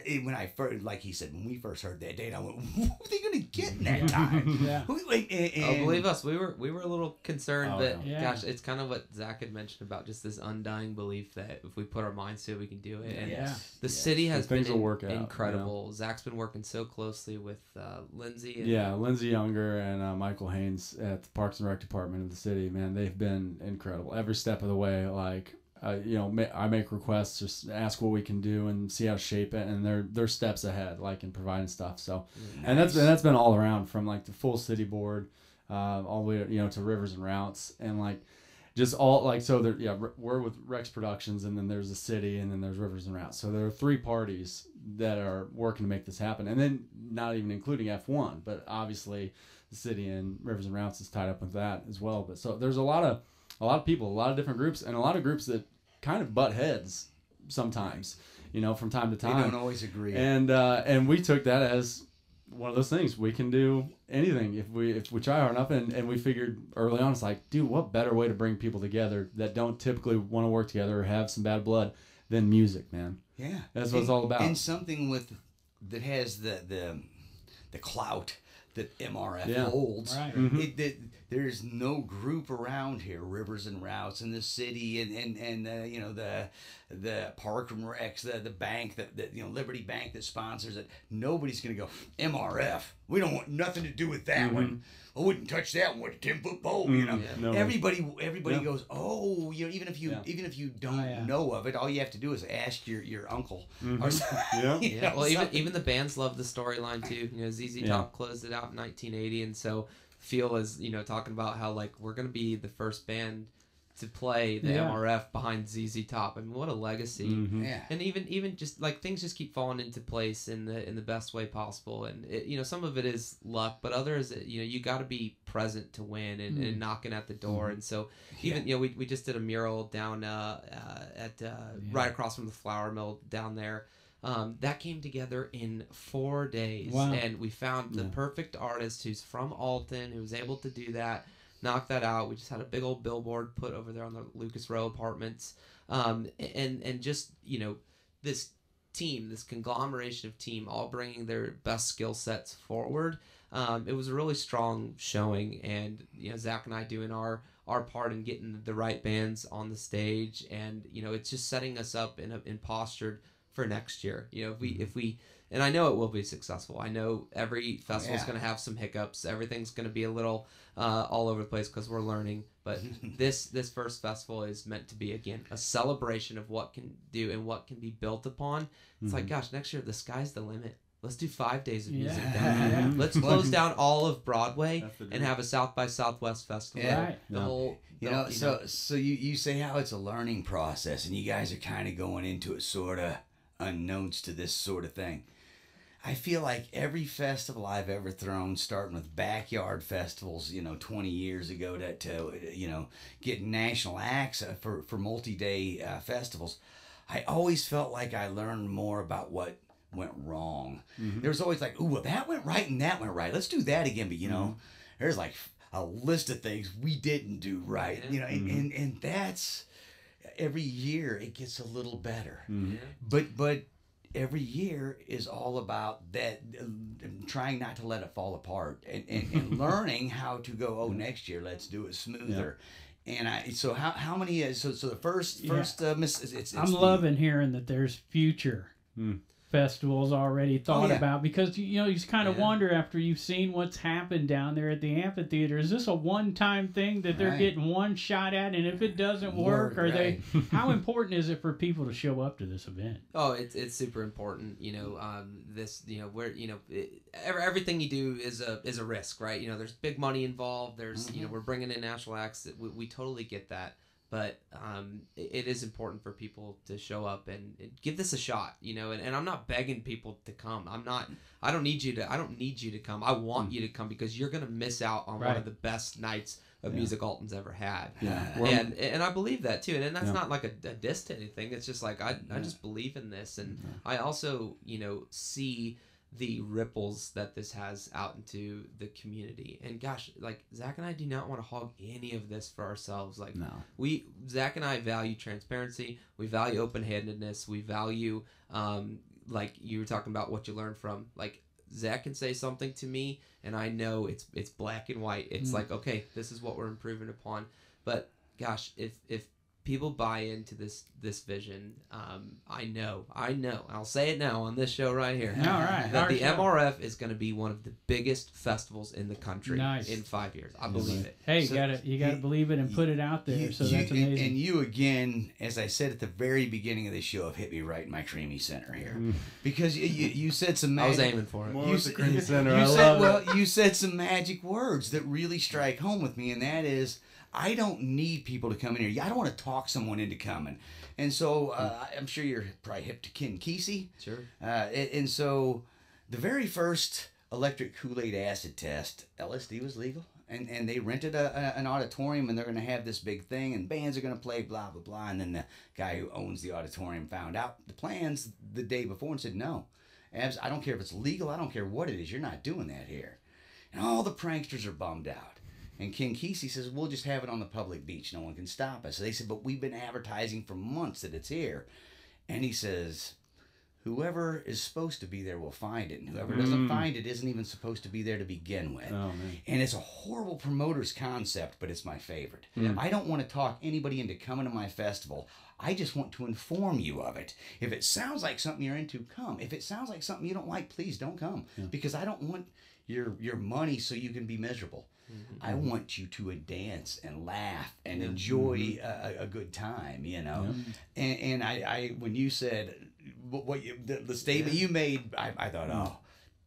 When I first, like he said, when we first heard that date, I went, "What are they going to get in that time?"
Believe us, we were a little concerned, but
yeah.
gosh, it's kind of what Zach had mentioned about just this undying belief that if we put our minds to it, we can do it. And the city has been incredible. Zach's been working so closely with Lindsay. And,
Lindsay Younger and Michael Haynes at the Parks and Rec department of the city. Man, they've been incredible every step of the way. Like. I make requests, just ask what we can do and see how to shape it, and they're steps ahead, like in providing stuff. So, and that's been all around from like the full city board, all the way to rivers and routes, and like just all like so. We're with Rex Productions, and then there's the city, and then there's rivers and routes. So there are 3 parties that are working to make this happen, and then not even including F1, but obviously the city and rivers and routes is tied up with that as well. But so there's a lot of people, a lot of different groups, and a lot of groups that kind of butt heads sometimes, from time to time.
They don't always agree.
And we took that as one of those things. We can do anything if we try hard enough. And we figured early on, it's like, dude, what better way to bring people together that don't typically want to work together or have some bad blood than music, man.
Yeah.
That's what it's all about.
And something that has the clout that MRF holds.
Right.
Mm-hmm.
There's no group around here, Rivers and Routes in the city, and the Park and Recs, the bank, the Liberty Bank that sponsors it. Nobody's gonna go MRF. We don't want nothing to do with that one. I wouldn't touch that one with a 10-foot pole.
No.
Everybody goes, oh, even if you don't know of it, all you have to do is ask your uncle. Or something,
Well, even the bands love the storyline too. ZZ Top closed it out in 1980, and so Feel is talking about how like we're gonna be the first band to play the MRF behind ZZ Top. I mean, what a legacy!
Yeah.
And even just like things just keep falling into place in the best way possible. And some of it is luck, but others you got to be present to win and knocking at the door. And so even we just did a mural down at right across from the flour mill down there. That came together in 4 days, and we found the perfect artist who's from Alton, who was able to do that, knock that out. We just had a big old billboard put over there on the Lucas Row Apartments, and just this team, this conglomeration of team, all bringing their best skill sets forward. It was a really strong showing, and Zach and I doing our part in getting the right bands on the stage, and it's just setting us up in postured for next year. If we and I know it will be successful. I know every festival is going to have some hiccups. Everything's going to be a little all over the place because we're learning. But this first festival is meant to be, again, a celebration of what can do and what can be built upon. It's like, gosh, next year the sky's the limit. Let's do 5 days of music down there. Let's close down all of Broadway and have a South by Southwest festival.
Yeah.
Right.
The whole,
so you say how it's a learning process, and you guys are kind of going into it sort of unknowns to this sort of thing. I feel like every festival I've ever thrown, starting with backyard festivals, 20 years ago to get national acts for multi-day festivals, I always felt like I learned more about what went wrong. There was always like, ooh, well, that went right and that went right. Let's do that again. But there's like a list of things we didn't do right. And that's every year it gets a little better. But every year is all about that, trying not to let it fall apart and learning how to go, oh, next year let's do it smoother. And how many so the first
I'm loving hearing that there's future festivals already thought about, because you just kind of wonder after you've seen what's happened down there at the amphitheater, is this a one-time thing that they're getting one shot at, and if it doesn't work, are they how important is it for people to show up to this event?
It's super important. Where everything you do is a risk, right? There's big money involved. There's we're bringing in national acts. We totally get that. But it is important for people to show up and give this a shot, and I'm not begging people to come. I don't need you to come. I want you to come, because you're going to miss out on one of the best nights of music Alton's ever had. And I believe that too. And that's not like a diss to anything. It's just like, I just believe in this. And I also, see the ripples that this has out into the community. And gosh, like Zach and I do not want to hog any of this for ourselves. Like
No.
Zach and I value transparency. We value open-handedness. We value, like you were talking about what you learn from, like Zach can say something to me and I know it's black and white. It's like, okay, this is what we're improving upon. But gosh, if people buy into this vision, I know, I'll say it now on this show right here.
All right.
That the MRF is going to be one of the biggest festivals in the country
Nice.
in 5 years. I believe it.
Hey,
So,
you gotta believe it and put it out there. So that's amazing.
And you again, as I said at the very beginning of the show, have hit me right in my creamy center here, because you said some.
I was aiming for it.
More
You
with the
s-
creamy center.
You
I
said,
love it.
you said some magic words that really strike home with me, and that is, I don't need people to come in here. I don't want to talk someone into coming. And so I'm sure you're probably hip to Ken Kesey.
Sure.
And so the very first electric Kool-Aid acid test, LSD was legal. And they rented an auditorium, and they're going to have this big thing, and bands are going to play, blah, blah, blah. And then the guy who owns the auditorium found out the plans the day before and said, no, I don't care if it's legal. I don't care what it is. You're not doing that here. And all the pranksters are bummed out. And Ken Kesey says, we'll just have it on the public beach. No one can stop us. They said, but we've been advertising for months that it's here. And he says, whoever is supposed to be there will find it. And whoever doesn't find it isn't even supposed to be there to begin with.
Oh, man.
And it's a horrible promoter's concept, but it's my favorite. I don't want to talk anybody into coming to my festival. I just want to inform you of it. If it sounds like something you're into, come. If it sounds like something you don't like, please don't come. Because I don't want your money so you can be miserable. I want you to dance and laugh and enjoy a good time, you know. And I when you said the statement you made, I thought, oh,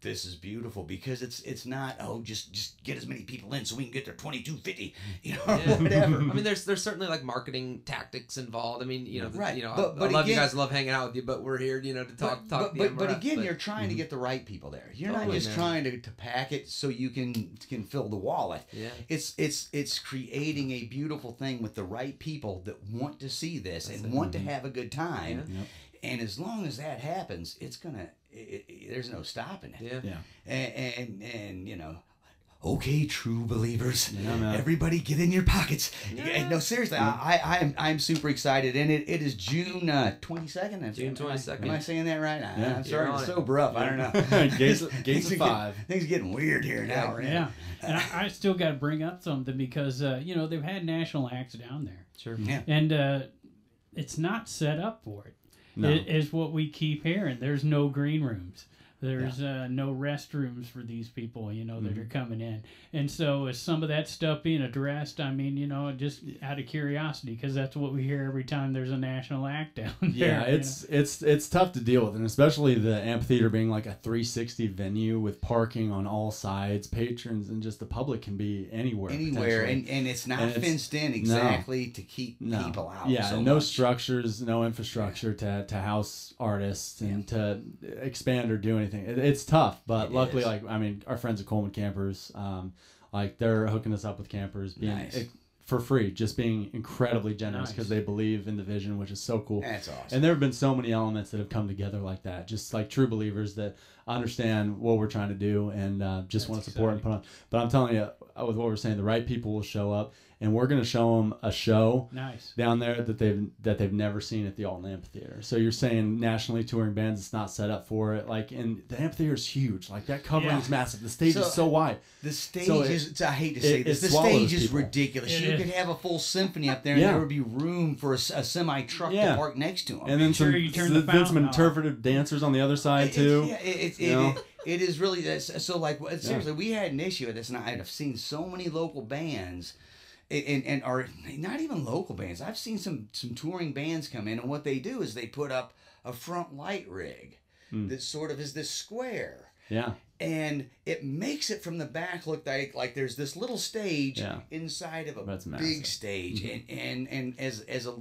this is beautiful, because it's not, oh, just get as many people in so we can get their 2250, you know, or whatever.
I mean, there's certainly like marketing tactics involved. I mean, you know,
Right.
you know,
But
I love
again-
you guys, love hanging out with you, but we're here, you know, to talk.
But
the
but
MRF,
again, you're trying to get the right people there. You're not
Totally,
just
man.
trying to pack it so you can fill the wallet.
Yeah.
It's creating a beautiful thing with the right people that want to see this and want to have a good time.
Yeah.
And as long as that happens, it's gonna. There's no stopping it.
Yeah.
Yeah.
And you know, okay, true believers,
Yeah, man.
everybody get in your pockets. No, seriously, I'm super excited, and it is June 22nd.
June 22nd.
Am I saying that right?
Yeah.
I'm sorry
You're
to
on it.
sober up. I don't know.
Gates
Things
of
are
5.
Things are getting weird here now.
Yeah, and I still got to bring up something because you know, they've had national acts down there,
Sure.
Yeah.
and it's not set up for it.
No.
It is what we keep hearing. There's no green rooms. There's no restrooms for these people, you know, that are coming in. And so is some of that stuff being addressed? I mean, you know, just out of curiosity, because that's what we hear every time there's a national act down there.
Yeah,
you
it's tough to deal with, and especially the amphitheater being like a 360 venue with parking on all sides, patrons, and just the public can be anywhere.
Anywhere,
potentially.
and it's not
And it's-
fenced in exactly to keep people out.
Yeah,
so
no
much.
structures, no infrastructure to house artists and to expand or do anything. It's tough, but
It
luckily,
is.
like, I mean, our friends at Coleman Campers, like, they're hooking us up with campers being
Nice.
for free, just being incredibly generous
Nice.
because they believe in the vision, which is so cool.
That's awesome.
And there have been so many elements that have come together like that, just like true believers that understand what we're trying to do and just want to support and put on. But I'm telling you, with what we're saying, the right people will show up, and we're going to show them a show
Nice.
down there that they've never seen at the Alton Amphitheater. So you're saying nationally touring bands, it's not set up for it. Like, and the amphitheater is huge. Like, that covering is massive. The stage is so wide.
The stage
So
is, I hate to say this,
it
the
swallows
stage is
people.
ridiculous.
It
You
is.
could have a full symphony up there, and
Yeah.
there would be room for a semi-truck to park next to them.
And then
sure
some,
you turn the
then some
fountain off.
interpretive dancers on the other side too. You know?
It is really so. Like, seriously, we had an issue with this, and I've seen so many local bands, and are not even local bands. I've seen some touring bands come in, and what they do is they put up a front light rig that sort of is this square.
Yeah.
And it makes it from the back look like there's this little stage inside of a
That's
big
massive.
stage, and as a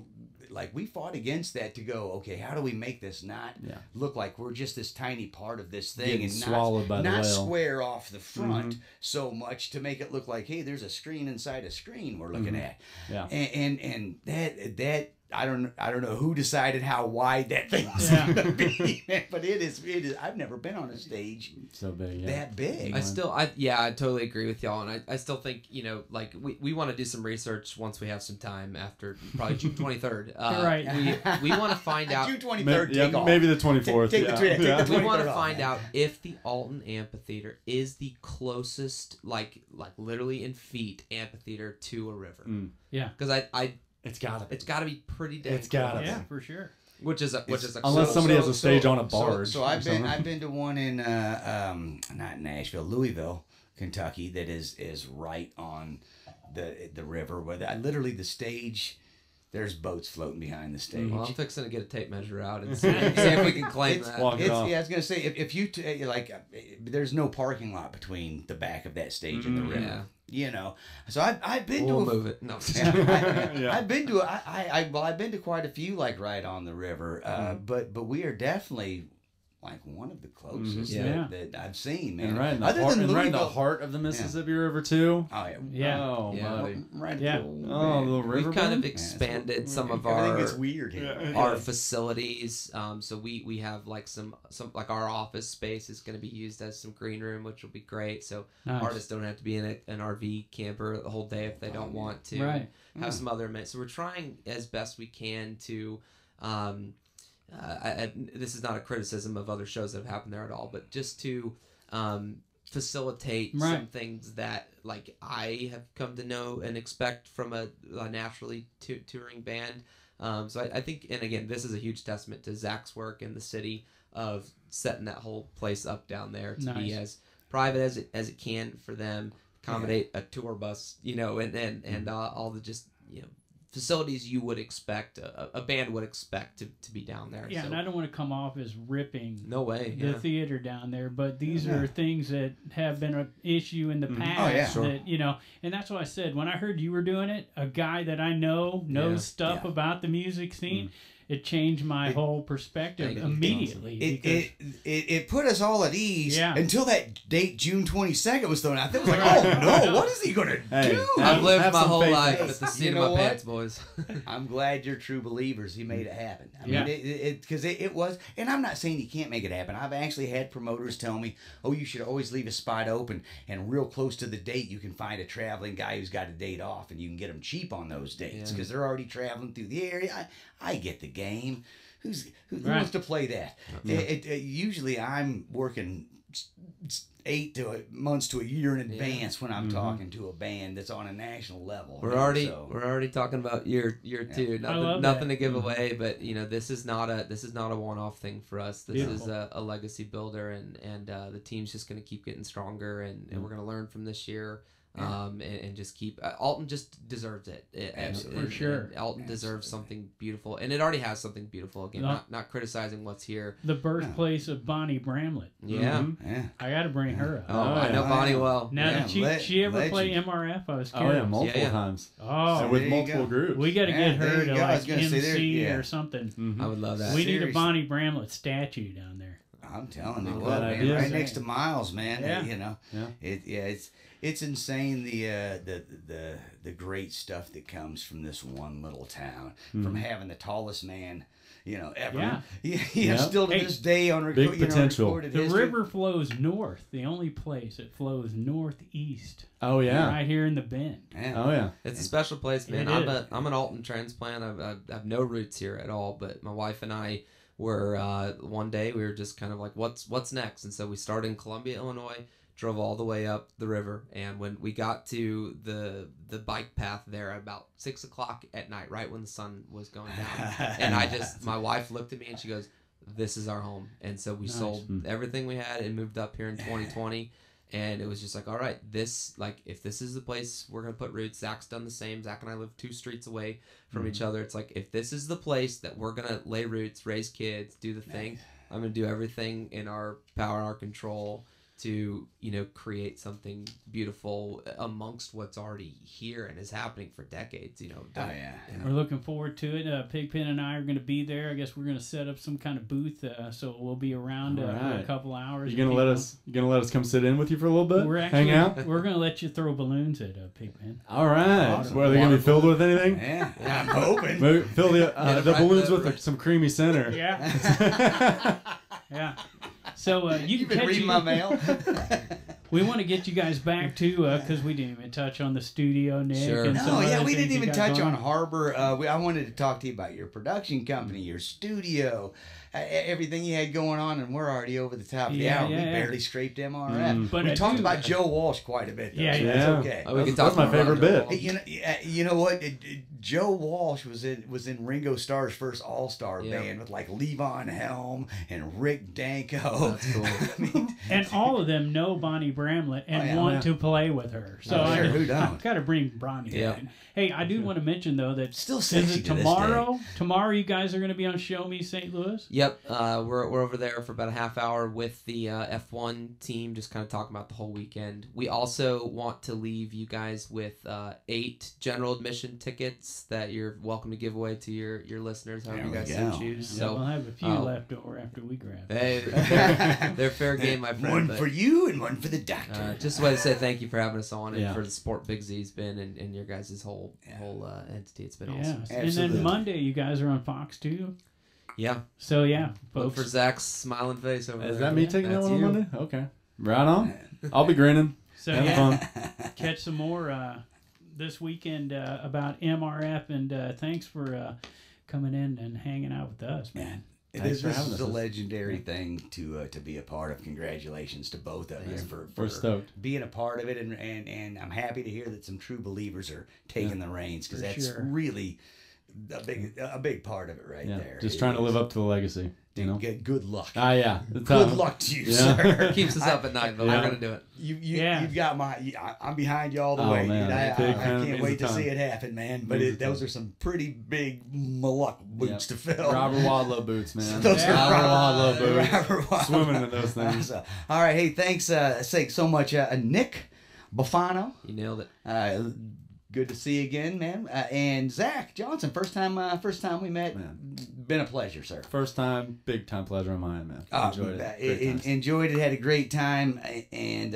like, we fought against that to go, okay, how do we make this not look like we're just this tiny part of this thing
Getting
and
swallowed by the
not
whale.
square off the front so much to make it look like, hey, there's a screen inside a screen we're looking at.
Yeah.
And that I don't know who decided how wide that thing was
Yeah.
going to be, man, but it is. I've never been on a stage
So big, yeah.
that big.
I totally agree with y'all, and I still think, you know, like we want to do some research once we have some time after probably June 23rd.
Right.
We want to find out.
June 23rd,
Yeah,
take off.
maybe the 24th.
Take
yeah.
the take
Yeah.
the
We want to
23rd off,
find
man.
out if the Alton Amphitheater is the closest, like literally in feet, amphitheater to a river.
Yeah.
Because
It's gotta be.
it's got to be pretty dang
It's gotta
close.
be.
Yeah, for sure.
Which is a
Unless somebody has a stage on a barge
So
or
I've been
something.
to one in not Nashville, Louisville, Kentucky. That is right on the river. Where literally the stage. There's boats floating behind the stage.
Well, I'm fixing to get a tape measure out and see if we can claim that.
Walk it off.
Yeah, I was gonna say if you there's no parking lot between the back of that stage and the river.
Yeah.
You know, so I've been
We'll
to
move it. No.
I've been to I've been to quite a few like right on the river, but we are definitely like one of the closest
Yeah.
that I've seen, man.
And right in the,
Other
heart,
than
and right in the
Louisville,
heart of the Mississippi River too.
oh yeah,
Yeah.
Oh,
Yeah.
buddy.
right.
Yeah.
Oh, the river.
We've kind of
bend?
expanded some of
Everything
our
gets weird here.
our facilities. So we have like some like our office space is going to be used as some green room, which will be great. So
Nice.
artists don't have to be in an RV camper the whole day if they don't want to.
Right.
Have some other events. So we're trying as best we can to. This is not a criticism of other shows that have happened there at all, but just to facilitate some
Right.
things that like I have come to know and expect from a naturally touring band. So I think, and again, this is a huge testament to Zach's work in the city of setting that whole place up down there to be
Nice.
as private as it can for them, accommodate a tour bus, you know, and all the just, you know, facilities you would expect a band would expect to be down there.
Yeah,
so,
and I don't want to come off as ripping
no way.
the
Yeah.
theater down there, but these are things that have been an issue in the past.
Oh, yeah.
Sure.
That, you know, and that's why I said when I heard you were doing it, a guy that I know knows
Yeah.
stuff
Yeah.
about the music scene. It changed my whole perspective
Thank you.
immediately.
It put us all at ease
Yeah.
until that date June 22nd was thrown out. That was like, oh no, what is he gonna
Hey,
do?
I've lived
Have
my
some
whole
faith in
life
us.
at the seat
You
of
know
my
what?
pants, boys.
I'm glad you're true believers. He made it happen. I
Yeah.
mean, because it was, and I'm not saying you can't make it happen. I've actually had promoters tell me, oh, you should always leave a spot open, and real close to the date, you can find a traveling guy who's got a date off, and you can get them cheap on those dates
Yeah.
because they're already traveling through the area. I get the game. Who
Right.
wants to play that? Usually, I'm working 8 months to a year in advance when I'm talking to a band that's on a national level.
We're
you know,
already
so-
we're already talking about year two.
I love
Nothing
that.
to give away, but you know this is not a one-off thing for us. This is
Beautiful.
a legacy builder, and the team's just going to keep getting stronger, and we're going to learn from this year. And just keep Alton just deserves it.
Absolutely.
For sure.
And Alton deserves something beautiful, and it already has something beautiful. Again,
No.
not criticizing what's here.
the birthplace of Bonnie Bramlett.
Yeah.
Yeah.
I got to bring her up.
Oh, I know
yeah.
Bonnie well.
Now,
Yeah,
did she ever play
legend.
MRF? I was
Oh
curious.
yeah, multiple
Yeah.
times.
Oh,
And with
there you
multiple
go.
groups.
we got to
Yeah,
get
there
her
you
to
go. I was
like
gonna say there-
MC
yeah.
or something.
Mhm.
I would love that.
We need a
Seriously.
Bonnie Bramlett statue down there.
I'm telling you
Not a
what,
bad
man,
idea.
right next to Miles, man.
Yeah.
You know,
Yeah.
it's insane the great stuff that comes from this one little town, from having the tallest man, you know, ever.
Yeah.
Yeah. Still to
Hey,
this day on
big
record,
potential.
recorded
The
history.
river flows north. The only place it flows northeast.
Oh yeah.
Right here in the bend.
Yeah.
Oh yeah.
It's a special place, man.
It is.
I'm an Alton transplant. I have no roots here at all. But my wife and I were one day we were just kind of like, what's next? And so we started in Columbia, Illinois, drove all the way up the river, and when we got to the bike path there about 6 o'clock at night, right when the sun was going down, and my wife looked at me and she goes, "This is our home." And so we
Nice.
sold everything we had and moved up here in 2020. And it was just like, all right, if this is the place we're going to put roots, Zach's done the same. Zach and I live 2 streets away from each other. It's like, if this is the place that we're going to lay roots, raise kids, do the thing, I'm going to do everything in our power, our control to create something beautiful amongst what's already here and is happening for decades.
We're looking forward to it. Pigpen and I are going to be there. I guess we're going to set up some kind of booth, so we'll be around for a couple hours.
You gonna let us come sit in with you for a little bit? Hang out.
We're going to let you throw balloons at Pigpen.
All right. Awesome. Are they going to be filled with anything?
Yeah, I'm hoping.
Maybe fill the balloons with some creamy center.
Yeah. Yeah. So you can
read my mail.
We want to get you guys back to because we didn't even touch on the studio, Nick.
Sure.
We didn't even touch on Harbor. I wanted to talk to you about your production company, your studio, everything you had going on, and we're already over the top of the hour. We barely scraped MRF.
But
we talked about Joe Walsh quite a bit, though.
That's
okay.
That's
my favorite bit.
You know what? Joe Walsh was in Ringo Starr's first All-Star band with like Levon Helm and Rick Danko.
That's cool.
And all of them know Bonnie Bramlett and want to play with her. So
who don't?
I've got to bring Bonnie in. Hey, I do want to mention though that
still sexy to
tomorrow.
This day.
Tomorrow, you guys are going to be on Show Me St. Louis.
Yep, we're over there for about a half hour with the F1 team, just kind of talking about the whole weekend. We also want to leave you guys with 8 general admission tickets that you're welcome to give away to your listeners, however you guys so choose.
Yeah,
so
we'll have a few left over after we grab.
Hey, they're fair game, my friend.
One for you and one for the doctor.
Just wanted to say thank you for having us on and for the support Big Z's been and your guys' whole entity. It's been awesome.
And then Monday, you guys are on Fox too.
Yeah.
So
look for Zach's smiling face over there.
Is that me taking that one on Monday? Okay. Right on. I'll be grinning.
So
fun.
Catch some more this weekend about MRF, and thanks for coming in and hanging out with us, man.
This is a legendary thing to be a part of. Congratulations to both of us for
stoked.
being a part of it, and I'm happy to hear that some true believers are taking the reins, because that's really a big part of it there.
Just trying to live up to the legacy.
Good luck.
Yeah.
Good luck to you, sir.
Keeps us up at night, but we're gonna do it.
You've got I'm behind you all the way.
Man.
I can't wait to see it happen, man. But those are some pretty big Maluk boots to fill.
Robert Wadlow boots, man.
Those are
Robert Wadlow boots. Swimming in those things.
All right, hey, thanks so much, Nick Bifano.
You nailed it.
Good to see you again, man. And Zach Johnson, first time we met. Man. Been a pleasure, sir.
First time, big time pleasure of mine, man. Enjoyed it.
Enjoyed it. Had a great time. And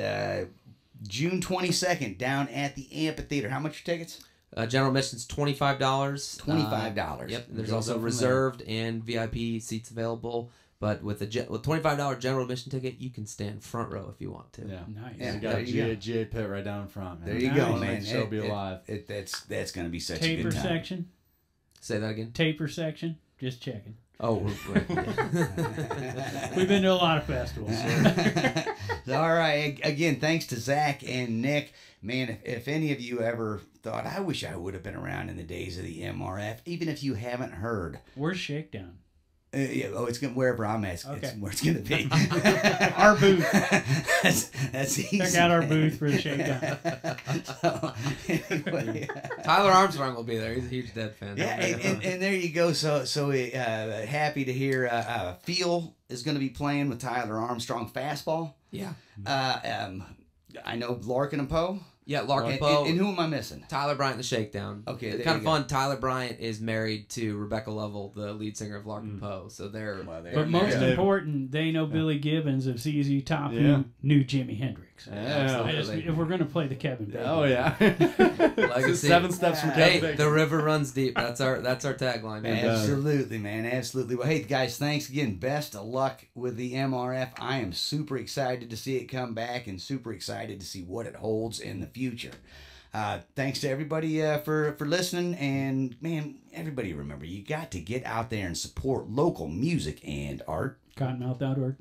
June 22nd, down at the amphitheater. How much are tickets?
General admission's $25.
$25.
Yep. There's also reserved and VIP seats available. But with $25 general admission ticket, you can stand front row if you want to.
Yeah,
nice.
Yeah, we got a GA pit right down in front. Man.
There you go, man.
The show be alive.
That's going to be such a
Taper
good time.
section.
Say that again.
Taper section. Just checking.
Oh,
we've been to a lot of festivals.
All right. Again, thanks to Zach and Nick. Man, if any of you ever thought, I wish I would have been around in the days of the MRF, even if you haven't heard.
Where's Shakedown?
It's going where I'm at. It's where it's going to be.
Our booth.
That's easy.
Check out our booth for the Shakedown.
Anyway,
Tyler Armstrong will be there. He's a huge Dead fan.
Yeah, and there you go. So happy to hear. Feel is going to be playing with Tyler Armstrong. Fastball.
Yeah.
I know Larkin and Poe.
Yeah, Larkin Poe.
And who am I missing?
Tyler Bryant The Shakedown.
Okay,
it's kind of fun. Tyler Bryant is married to Rebecca Lovell, the lead singer of Larkin Poe. So they're
but most important, they know Billy Gibbons of CZ Top, who knew Jimi Hendrix. If we're going to play the Kevin Bacon.
Oh yeah.
Legacy.
7 steps from Kevin Bacon.
The river runs deep. That's our tagline.
Absolutely, man. Absolutely. Well, hey guys, thanks again. Best of luck with the MRF. I am super excited to see it come back, and super excited to see what it holds in the future. Thanks to everybody for listening, and man, everybody remember, you got to get out there and support local music and art.
Cottonmouth.org.